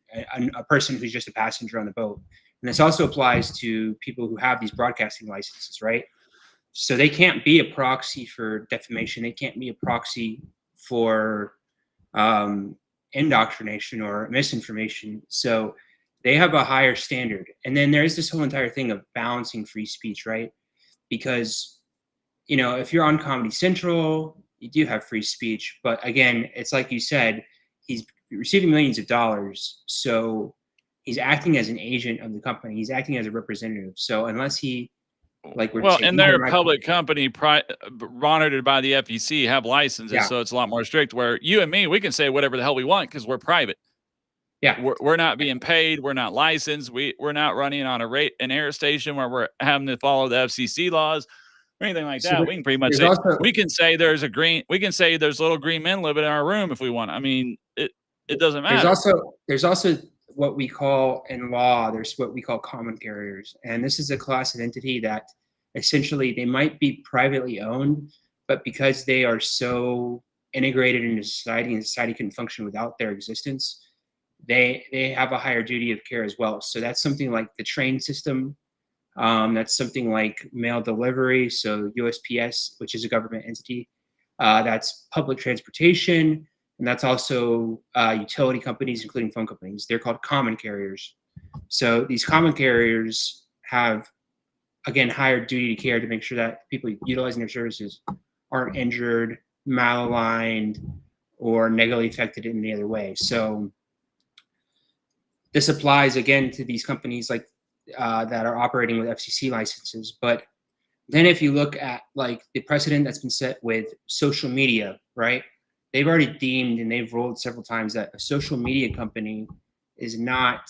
a person who's just a passenger on the boat. And this also applies to people who have these broadcasting licenses, right? So they can't be a proxy for defamation. They can't be a proxy for indoctrination or misinformation. So they have a higher standard. And then there's this whole entire thing of balancing free speech, right? Because, you know, if you're on Comedy Central, you do have free speech. But again, it's like you said, he's receiving millions of dollars. So he's acting as an agent of the company. He's acting as a representative. So unless he, like we're Well, saying, and they're a public company monitored by the FEC, have licenses, Yeah. so it's a lot more strict. Where you and me, we can say whatever the hell we want because we're private. Yeah. We're not being paid. We're not licensed. We're not running on an air station where we're having to follow the FCC laws or anything like So that. We can pretty much there's say also- we can say there's little green men living in our room if we want. I mean, it doesn't matter. There's also what we call in law, there's what we call common carriers. And this is a class of entity that essentially they might be privately owned, but because they are so integrated into society and society can function without their existence, they have a higher duty of care as well. So that's something like the train system. That's something like mail delivery. So USPS, which is a government entity. That's public transportation. And that's also utility companies, including phone companies. They're called common carriers. So these common carriers have, again, higher duty to care to make sure that people utilizing their services aren't injured, malaligned, or negatively affected in any other way. So this applies, again, to these companies like that are operating with FCC licenses. But then if you look at like the precedent that's been set with social media, right? They've already deemed and they've ruled several times that a social media company is not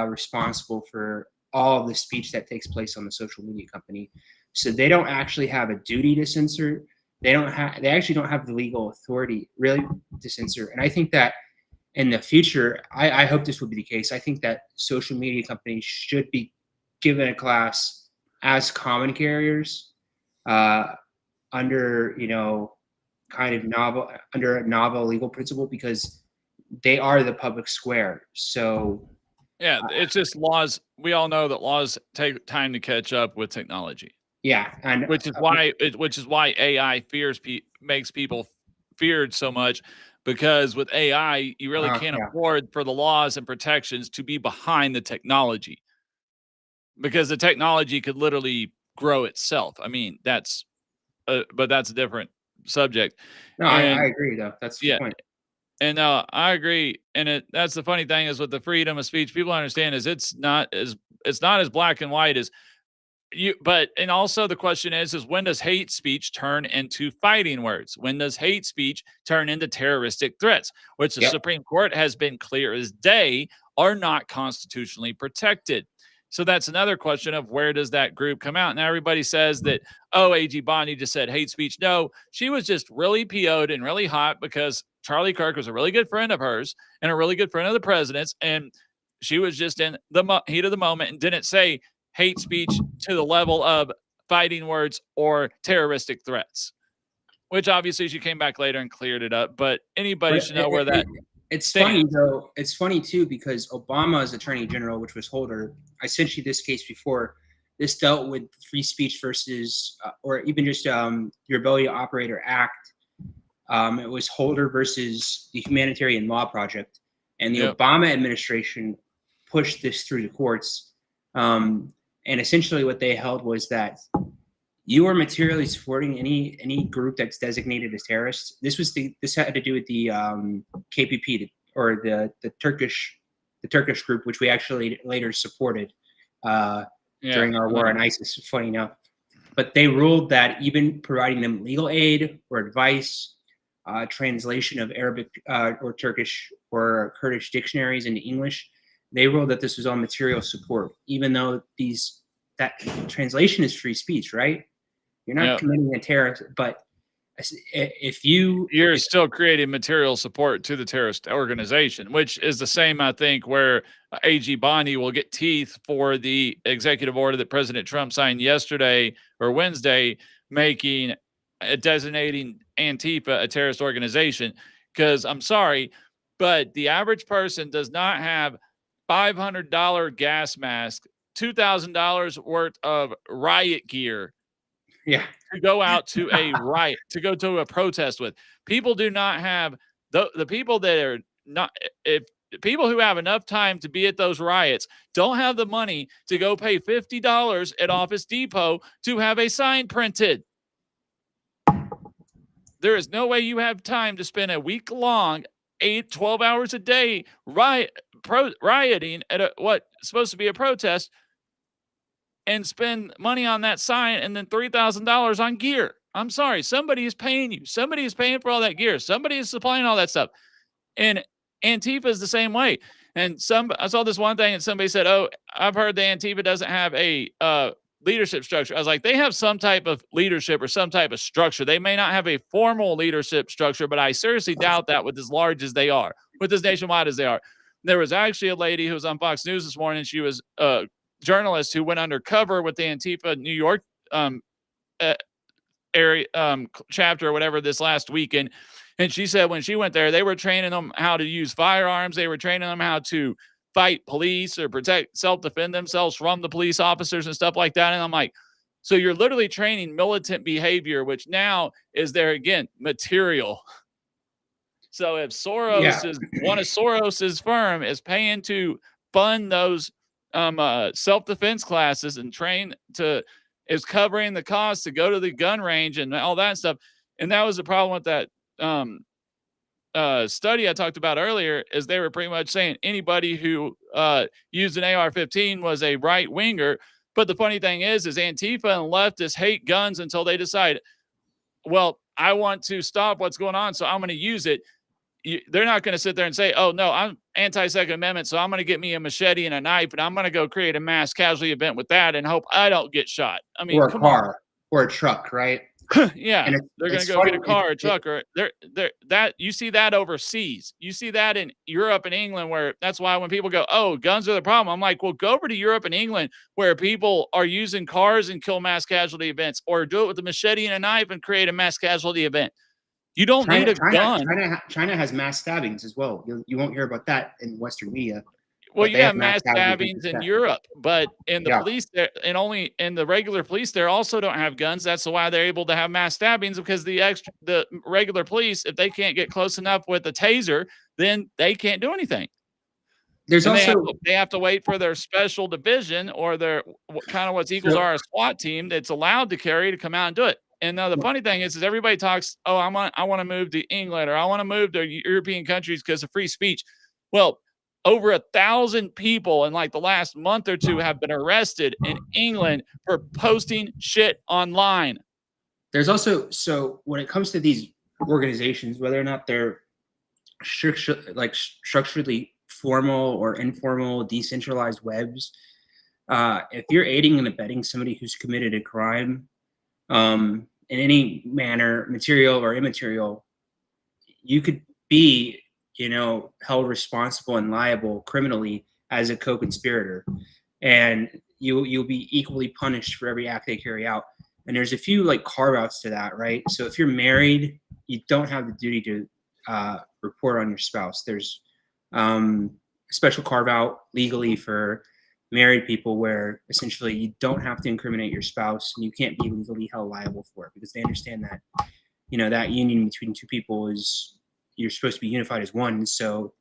responsible for all of the speech that takes place on the social media company. So they don't actually have a duty to censor. They actually don't have the legal authority really to censor. And I think that in the future, I hope this will be the case. I think that social media companies should be given a class as common carriers under, you know, under a novel legal principle, because they are the public square. So yeah, it's just laws. We all know that laws take time to catch up with technology. Yeah, and which is why AI makes people feared so much, because with AI you really can't afford for the laws and protections to be behind the technology, because the technology could literally grow itself. I mean, but that's a different subject. No, I agree though. That's the point. And I agree. And that's the funny thing is with the freedom of speech, people understand is it's not as black and white as and also the question is when does hate speech turn into fighting words? When does hate speech turn into terroristic threats, which the Supreme Court has been clear as day are not constitutionally protected? So that's another question of where does that group come out? Now everybody says that, oh, A.G. Bondi just said hate speech. No, she was just really PO'd and really hot because Charlie Kirk was a really good friend of hers and a really good friend of the president's. And she was just in the heat of the moment and didn't say hate speech to the level of fighting words or terroristic threats, which obviously she came back later and cleared it up. But anybody should know where that. It's funny though. It's funny too because Obama's Attorney General, which was Holder, I sent you this case before. This dealt with free speech versus, or even just your ability to operate or act. It was Holder versus the Humanitarian Law Project, and the Obama administration pushed this through the courts. And essentially, what they held was that you are materially supporting any group that's designated as terrorists. This had to do with the KPP or the Turkish group, which we actually later supported during our war on ISIS. Funny enough, but they ruled that even providing them legal aid or advice, translation of Arabic or Turkish or Kurdish dictionaries into English, they ruled that this was all material support, even though that translation is free speech, right? You're not committing a terrorist, but if you're still creating material support to the terrorist organization, which is the same, I think, where A.G. Bondi will get teeth for the executive order that President Trump signed yesterday or Wednesday, designating Antifa a terrorist organization. Because I'm sorry, But the average person does not have $500 gas mask, $2,000 worth of riot gear Yeah. to go out to a riot, to go to a protest with. People do not have the people that are not, if people who have enough time to be at those riots don't have the money to go pay $50 at Office Depot to have a sign printed. There is no way you have time to spend a week long, 12 hours a day rioting at what's supposed to be a protest and spend money on that sign and then $3,000 on gear. I'm sorry. Somebody is paying you. Somebody is paying for all that gear. Somebody is supplying all that stuff. And Antifa is the same way. And I saw this one thing and somebody said, "Oh, I've heard the Antifa doesn't have a leadership structure." I was like, they have some type of leadership or some type of structure. They may not have a formal leadership structure, but I seriously doubt that with as large as they are, with as nationwide as they are. There was actually a lady who was on Fox News this morning. She was a journalist who went undercover with the Antifa New York area chapter or whatever this last weekend. And she said when she went there, they were training them how to use firearms. They were training them how to fight police or self-defend themselves from the police officers and stuff like that. And I'm like, so you're literally training militant behavior, which now is there again, material. So if one of Soros's firm is paying to fund those self-defense classes and is covering the cost to go to the gun range and all that stuff. And that was the problem with that study I talked about earlier, is they were pretty much saying anybody who used an AR-15 was a right winger. But the funny thing is Antifa and leftists hate guns until they decide, well, I want to stop what's going on, so I'm going to use it. They're not going to sit there and say, "Oh no, I'm anti-Second Amendment, so I'm going to get me a machete and a knife, and I'm going to go create a mass casualty event with that and hope I don't get shot." I mean, or a car or a truck, right? Yeah, they're going to go get a car or a truck, or that you see that overseas. You see that in Europe and England, where that's why when people go, "Oh, guns are the problem," I'm like, well, go over to Europe and England where people are using cars and kill mass casualty events, or do it with a machete and a knife and create a mass casualty event. You don't need a gun. China has mass stabbings as well. You won't hear about that in Western media. Well, you have mass stabbings in Europe, but in the police there, and only in the regular police there also don't have guns. That's why they're able to have mass stabbings, because the regular police, if they can't get close enough with a taser, then they can't do anything. There's and also they have to wait for their special division or their kind of what's equals are a SWAT team that's allowed to carry to come out and do it. And now the funny thing is everybody talks, "Oh, I want to move to England, or I want to move to European countries because of free speech." Well, over 1,000 people in like the last month or two have been arrested in England for posting shit online. There's also, so when it comes to these organizations, whether or not they're structurally formal or informal, decentralized webs, if you're aiding and abetting somebody who's committed a crime, in any manner, material or immaterial, you could be, held responsible and liable criminally as a co-conspirator, and you'll be equally punished for every act they carry out. And there's a few like carve outs to that, right? So if you're married, you don't have the duty to report on your spouse. There's a special carve out legally for married people where essentially you don't have to incriminate your spouse and you can't be legally held liable for it, because they understand that, that union between two people is, you're supposed to be unified as one. So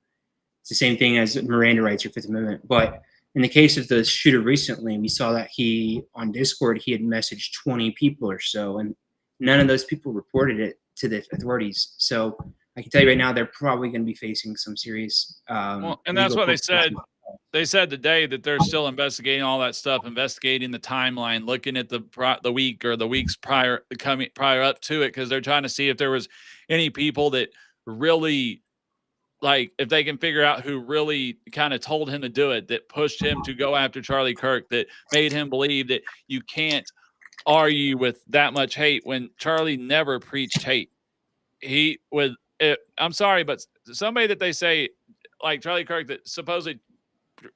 it's the same thing as Miranda rights or Fifth Amendment. But in the case of the shooter recently, we saw that on Discord, he had messaged 20 people or so, and none of those people reported it to the authorities. So I can tell you right now, they're probably going to be facing some serious. And that's what they said. They said today that they're still investigating all that stuff, investigating the timeline, looking at the week or the weeks prior up to it, because they're trying to see if there was any people that really, like, if they can figure out who really kind of told him to do it, that pushed him to go after Charlie Kirk, that made him believe that you can't argue with that much hate when Charlie never preached hate. I'm sorry, but somebody that they say like Charlie Kirk that supposedly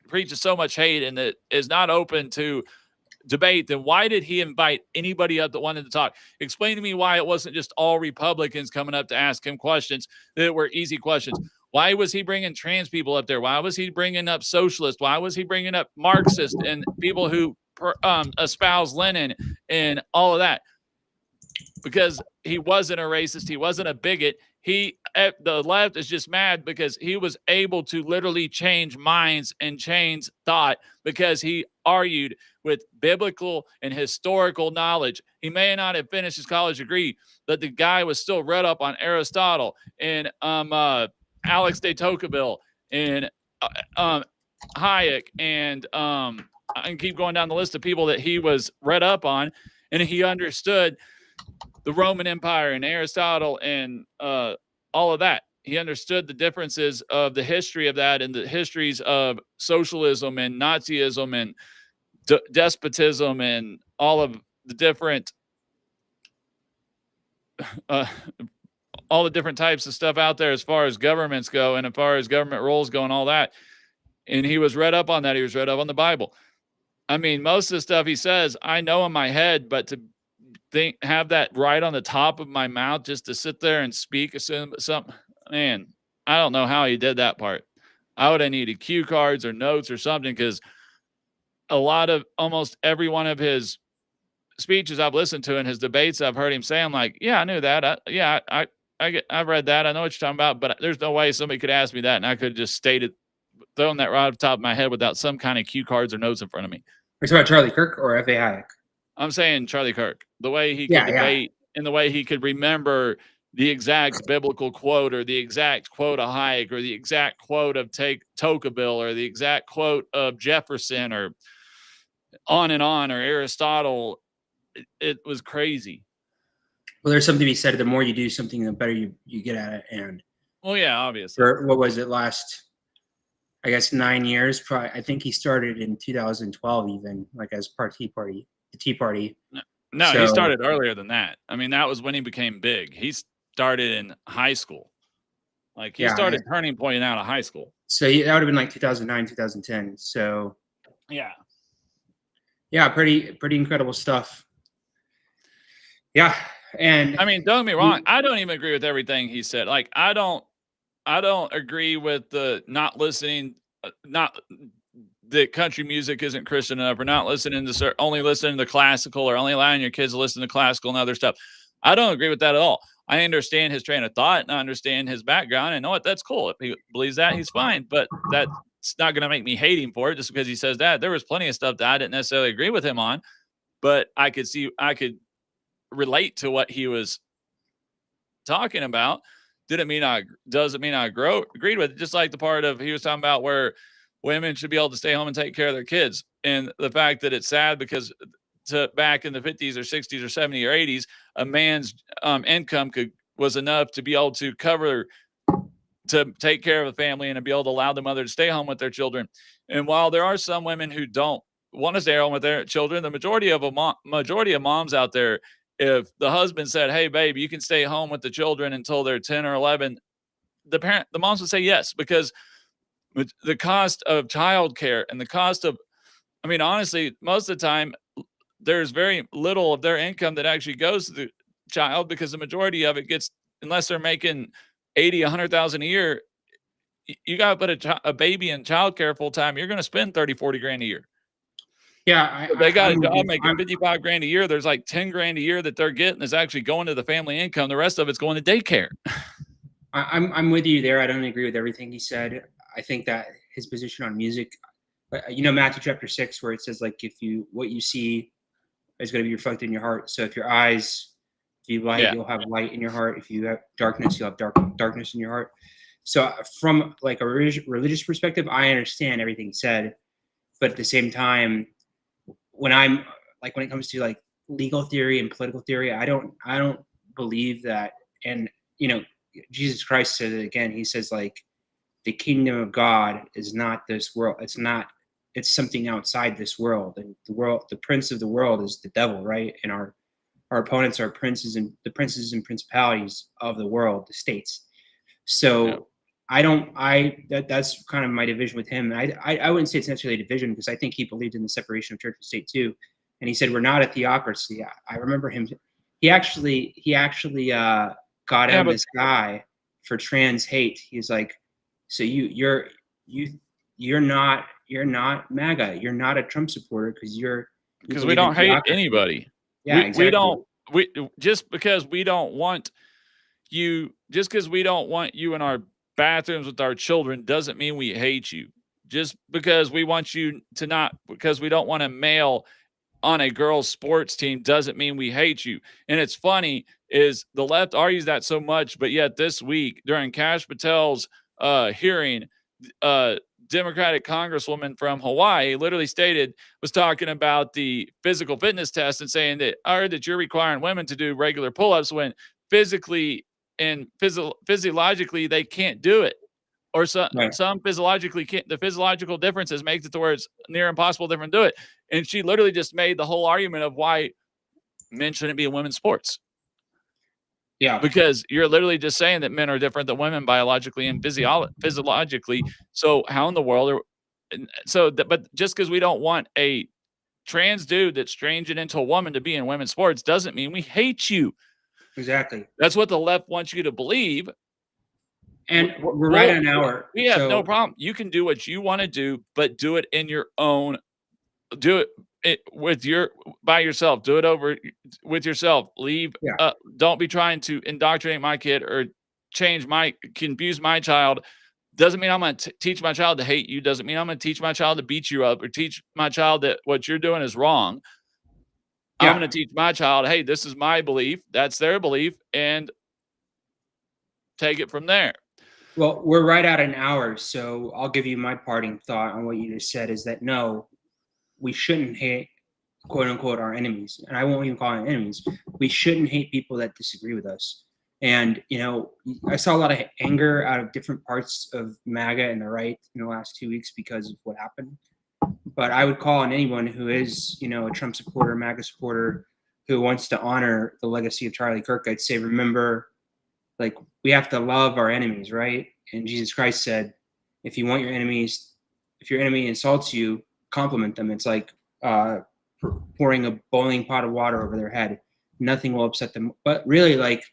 preaches so much hate and that is not open to debate, then why did he invite anybody up that wanted to talk? Explain to me why it wasn't just all Republicans coming up to ask him questions that were easy questions. Why was he bringing trans people up there? Why was he bringing up socialists? Why was he bringing up Marxists and people who espouse Lenin and all of that? Because he wasn't a racist. He wasn't a bigot. The left is just mad because he was able to literally change minds and change thought because he argued with biblical and historical knowledge. He may not have finished his college degree, but the guy was still read up on Aristotle and Alex de Tocqueville and Hayek and I can keep going down the list of people that he was read up on, and he understood the Roman Empire and Aristotle and all of that. He understood the differences of the history of that and the histories of socialism and Nazism and despotism and all of the different all the different types of stuff out there as far as governments go and as far as government roles go and all that. And he was read up on that. He was read up on the Bible. I mean, most of the stuff he says, I know in my head, but to have that right on the top of my mouth just to sit there and speak something, man, I don't know how he did that part. I would have needed cue cards or notes or something, because almost every one of his speeches I've listened to and his debates I've heard him say, I'm like, yeah, I knew that. I've read that. I know what you're talking about, but there's no way somebody could ask me that and I could just thrown that right off the top of my head without some kind of cue cards or notes in front of me. Are you talking about Charlie Kirk or F.A. Hayek? I'm saying Charlie Kirk. The way he could debate and the way he could remember the exact biblical quote or the exact quote of Hayek or the exact quote of Tocqueville or the exact quote of Jefferson or on or Aristotle. It was crazy. Well, there's something to be said. The more you do something, the better you get at it. And well, yeah, obviously. For, what was it, last, I guess, 9 years? Probably. I think he started in 2012, even like as the Tea Party. No, he started earlier than that. I mean, that was when he became big. He started in high school. Like he started turning point out of high school. So that would have been like 2009, 2010. So yeah, pretty incredible stuff. Yeah, and I mean, don't get me wrong. I don't even agree with everything he said. Like I don't agree with the not listening, that country music isn't Christian enough, or not listening to only listening to classical, or only allowing your kids to listen to classical and other stuff. I don't agree with that at all. I understand his train of thought and I understand his background. And know what? That's cool. If he believes that, he's fine. But that's not going to make me hate him for it just because he says that. There was plenty of stuff that I didn't necessarily agree with him on, but I could relate to what he was talking about. Doesn't mean I agreed with it. Just like the part of he was talking about where women should be able to stay home and take care of their kids. And the fact that it's sad because back in the 50s or 60s or 70s or 80s, a man's income was enough to be able to take care of the family and to be able to allow the mother to stay home with their children. And while there are some women who don't want to stay home with their children, the majority of moms out there, if the husband said, hey, babe, you can stay home with the children until they're 10 or 11, the moms would say yes, because the cost of childcare and the cost of, I mean, honestly, most of the time, there's very little of their income that actually goes to the child, because the majority of it gets, unless they're making 80, 100,000 a year, you got to put a baby in childcare full time. You're going to spend 30, 40 grand a year. Yeah. They got a job making 55 grand a year. There's like 10 grand a year that they're getting is actually going to the family income. The rest of it's going to daycare. I'm with you there. I don't agree with everything he said. I think that his position on music, Matthew chapter 6, where it says, like, what you see is going to be reflected in your heart. So if you have light, you'll have light in your heart. If you have darkness, you'll have darkness in your heart. So from like a religious perspective, I understand everything he said, but at the same time, when it comes to like legal theory and political theory, I don't believe that. And Jesus Christ said it again. He says, like, the kingdom of God is not this world. It's something outside this world. And the prince of the world is the devil, right? And our opponents are princes and principalities of the world, the states. So that's kind of my division with him. And I wouldn't say it's necessarily a division, because I think he believed in the separation of church and state too. And he said, we're not a theocracy. I remember him. He actually got at this guy for trans hate. He's like, So you're not MAGA. You're not a Trump supporter because you because we believe in don't hate theocracy. anybody. Yeah, We exactly. don't just because we don't want you in our bathrooms with our children doesn't mean we hate you. Just because we want you to not because we don't want a male on a girls sports team doesn't mean we hate you. And it's funny is the left argues that so much, but yet this week during Kash Patel's hearing, uh, Democratic Congresswoman from Hawaii literally was talking about the physical fitness test and saying that I heard that you're requiring women to do regular pull-ups when physically and physiologically they can't do it. Or Right. some physiologically can't. The physiological differences makes it to where it's near impossible for them to do it. And she literally just made the whole argument of why men shouldn't be in women's sports. Yeah. Because you're literally just saying that men are different than women biologically and physiologically. So how in the world are but just because we don't want a trans dude that's changing into a woman to be in women's sports doesn't mean we hate you. Exactly. That's what the left wants you to believe. And we're right on hour. We have no problem. You can do what you want to do, but do it in your own. Do it by yourself. Do it over with yourself. Leave. Yeah. Don't be trying to indoctrinate my kid or confuse my child. Doesn't mean I'm going to teach my child to hate you. Doesn't mean I'm going to teach my child to beat you up or teach my child that what you're doing is wrong. Yeah. I'm going to teach my child, hey, this is my belief. That's their belief, and take it from there. Well, we're right at an hour, so I'll give you my parting thought on what you just said is that no, we shouldn't hate, quote unquote, our enemies. And I won't even call them enemies. We shouldn't hate people that disagree with us. And, I saw a lot of anger out of different parts of MAGA and the right in the last 2 weeks because of what happened. But I would call on anyone who is, a Trump supporter, MAGA supporter, who wants to honor the legacy of Charlie Kirk. I'd say, remember, like, we have to love our enemies, right? And Jesus Christ said, if your enemy insults you, compliment them. It's like pouring a boiling pot of water over their head. Nothing will upset them. But really, like,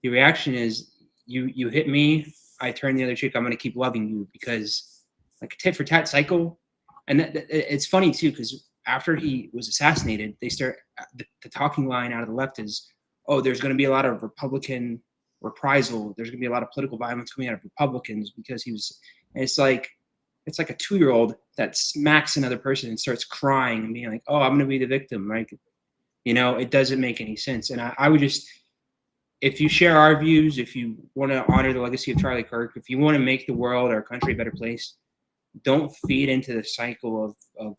the reaction is you hit me, I turn the other cheek, I'm going to keep loving you, because like a tit for tat cycle. And it's funny too, because after he was assassinated, they start the talking line out of the left is, oh, there's going to be a lot of Republican reprisal. There's going to be a lot of political violence coming out of Republicans because he was. And it's like a 2-year-old that smacks another person and starts crying and being like, oh, I'm going to be the victim. Like, it doesn't make any sense. And I would just, if you share our views, if you want to honor the legacy of Charlie Kirk, if you want to make the world, our country, a better place, don't feed into the cycle of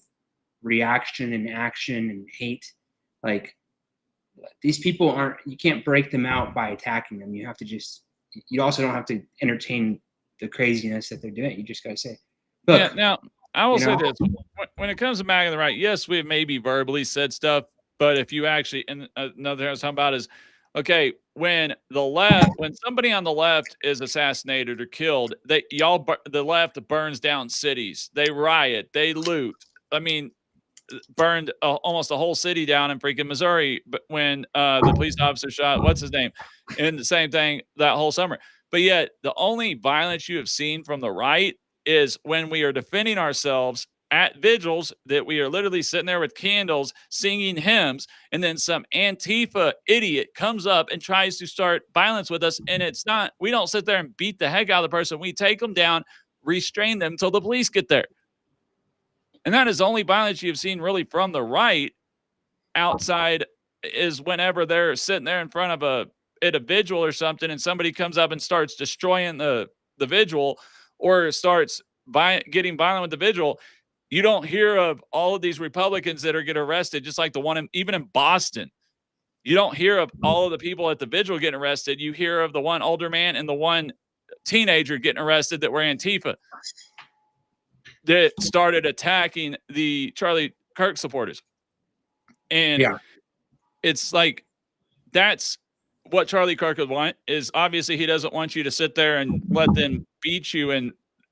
reaction and action and hate. Like, these people you can't break them out by attacking them. You also don't have to entertain the craziness that they're doing. You just got to say, look. Yeah, now, I will say this. When it comes to MAGA on the right, yes, we have maybe verbally said stuff, but if you actually, and another thing I was talking about is, okay, when somebody on the left is assassinated or killed, the left burns down cities. They riot. They loot. I mean, burned almost a whole city down in freaking Missouri when the police officer shot what's his name, and the same thing that whole summer. But yet the only violence you have seen from the right is when we are defending ourselves at vigils, that we are literally sitting there with candles singing hymns, and then some Antifa idiot comes up and tries to start violence with us. And we don't sit there and beat the heck out of the person. We take them down, restrain them until the police get there. And that is the only violence you've seen really from the right outside, is whenever they're sitting there in front of a vigil or something, and somebody comes up and starts destroying the vigil or starts getting violent with the vigil. You don't hear of all of these Republicans that are getting arrested, just like the one even in Boston. You don't hear of all of the people at the vigil getting arrested. You hear of the one older man and the one teenager getting arrested that were Antifa, that started attacking the Charlie Kirk supporters. And it's like, that's what Charlie Kirk would want. Is obviously he doesn't want you to sit there and let them beat you,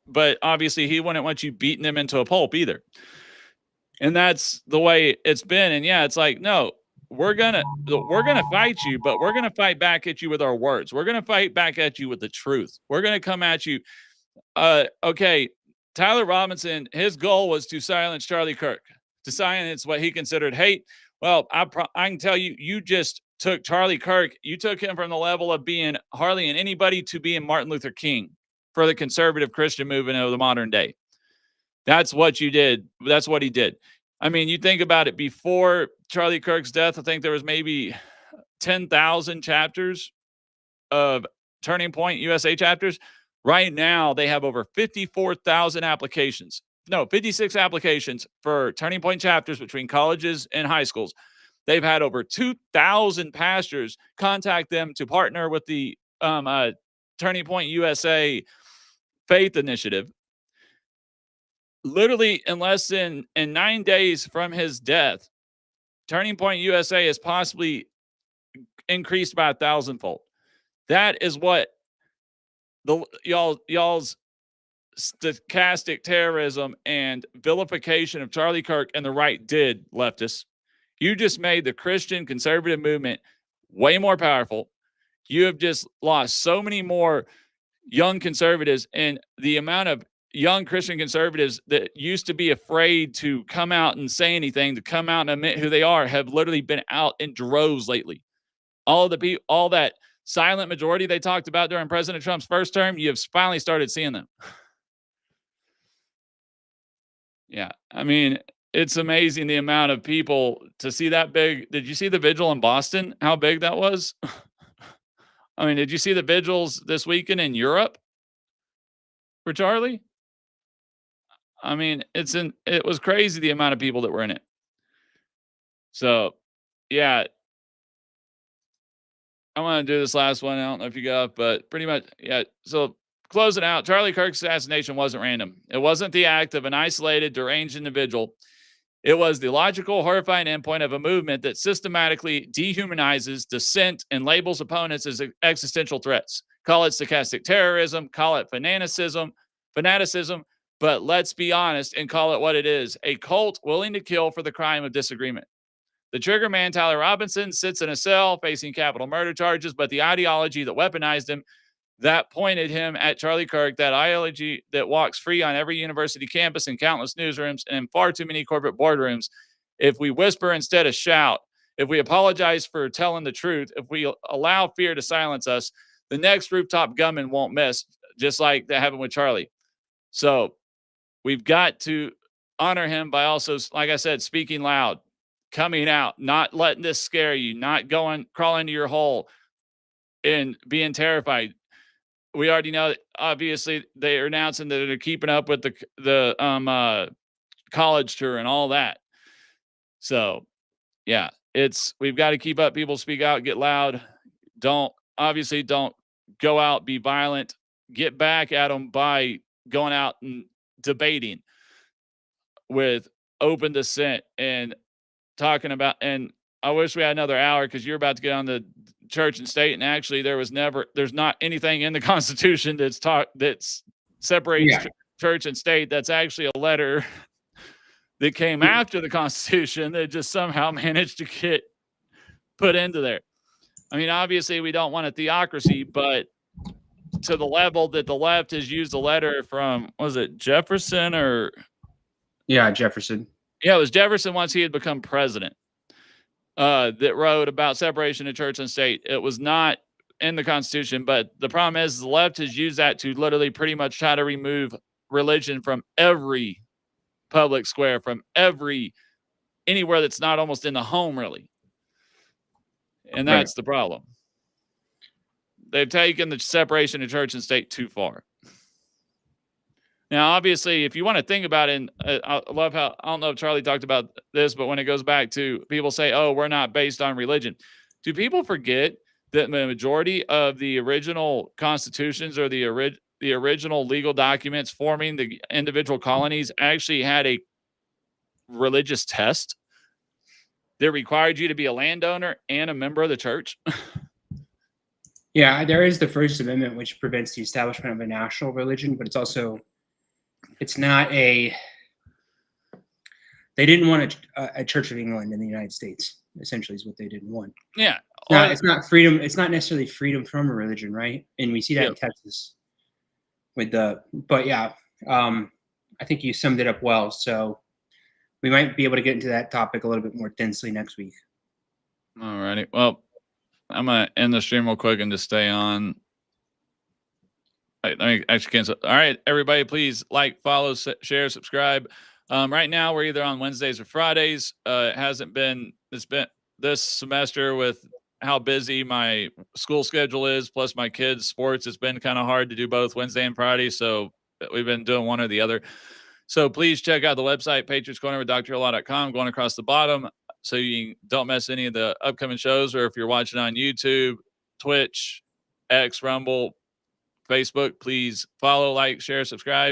but obviously he wouldn't want you beating them into a pulp either. And that's the way it's been. And yeah, it's like, no, we're gonna fight you, but we're gonna fight back at you with our words. We're gonna fight back at you with the truth. We're gonna come at you Okay, Tyler Robinson, his goal was to silence Charlie Kirk, to silence what he considered hate. Well, I can tell you, you just took Charlie Kirk, you took him from the level of being hardly an anybody to being Martin Luther King for the conservative Christian movement of the modern day. That's what you did. That's what he did. I mean, you think about it, before Charlie Kirk's death, I think there was maybe 10,000 chapters of Turning Point USA chapters. Right now, they have over 54,000 applications. No, 56 applications for Turning Point chapters between colleges and high schools. They've had over 2,000 pastors contact them to partner with the Turning Point USA Faith Initiative. Literally, in 9 days from his death, Turning Point USA has possibly increased by 1,000-fold. That is what y'all's stochastic terrorism and vilification of Charlie Kirk and the right did, leftists. You just made the Christian conservative movement way more powerful. You have just lost so many more young conservatives, and the amount of young Christian conservatives that used to be afraid to come out and say anything, to come out and admit who they are, have literally been out in droves lately. All that silent majority they talked about during President Trump's first term, you have finally started seeing them. Yeah, I mean, it's amazing the amount of people to see that big. Did you see the vigil in Boston? How big that was? I mean, did you see the vigils this weekend in Europe for Charlie? I mean, it was crazy the amount of people that were in it. So, yeah, I want to do this last one. I don't know if you got, but pretty much, yeah. So, closing out, Charlie Kirk's assassination wasn't random. It wasn't the act of an isolated, deranged individual. It was the logical, horrifying endpoint of a movement that systematically dehumanizes dissent and labels opponents as existential threats. Call it stochastic terrorism, call it fanaticism, but let's be honest and call it what it is: a cult willing to kill for the crime of disagreement. The trigger man, Tyler Robinson, sits in a cell facing capital murder charges, but the ideology that weaponized him, that pointed him at Charlie Kirk, that ideology that walks free on every university campus and countless newsrooms and in far too many corporate boardrooms, if we whisper instead of shout, if we apologize for telling the truth, if we allow fear to silence us, the next rooftop gunman won't miss, just like that happened with Charlie. So we've got to honor him by also, like I said, speaking loud, coming out, not letting this scare you, not crawling to your hole and being terrified. We already know that obviously they are announcing that they're keeping up with the college tour and all that. So yeah, we've got to keep up. People speak out, get loud. Don't go out, be violent, get back at them by going out and debating with open dissent and talking about, and I wish we had another hour because you're about to get on the church and state, and actually there's not anything in the Constitution that separates church and state. That's actually a letter that came after the Constitution that just somehow managed to get put into there. I mean, obviously we don't want a theocracy, but to the level that the left has used a letter from, was it Jefferson or? Yeah, Jefferson. Yeah, it was Jefferson once he had become president, that wrote about separation of church and state. It was not in the Constitution, but the problem is the left has used that to literally pretty much try to remove religion from every public square, from anywhere that's not almost in the home, really. And that's the problem. They've taken the separation of church and state too far. Now, obviously, if you want to think about it, and I love how, I don't know if Charlie talked about this, but when it goes back to people say, oh, we're not based on religion. Do people forget that the majority of the original constitutions or the original legal documents forming the individual colonies actually had a religious test that required you to be a landowner and a member of the church? Yeah, there is the First Amendment, which prevents the establishment of a national religion, but it's not they didn't want a Church of England in the United States, essentially, is what they didn't want. Yeah. It's not freedom. It's not necessarily freedom from a religion, right? And we see that in Texas. but yeah, I think you summed it up well. So we might be able to get into that topic a little bit more densely next week. All righty. Well, I'm going to end the stream real quick and just stay on. Let me actually cancel. All right, everybody, please like, follow, share, subscribe. Right now, we're either on Wednesdays or Fridays. It's been this semester with how busy my school schedule is, plus my kids' sports. It's been kind of hard to do both Wednesday and Friday. So we've been doing one or the other. So please check out the website, Patriots Corner with drlaw.com, going across the bottom so you don't miss any of the upcoming shows. Or if you're watching on YouTube, Twitch, X, Rumble, Facebook, please follow, like, share, subscribe.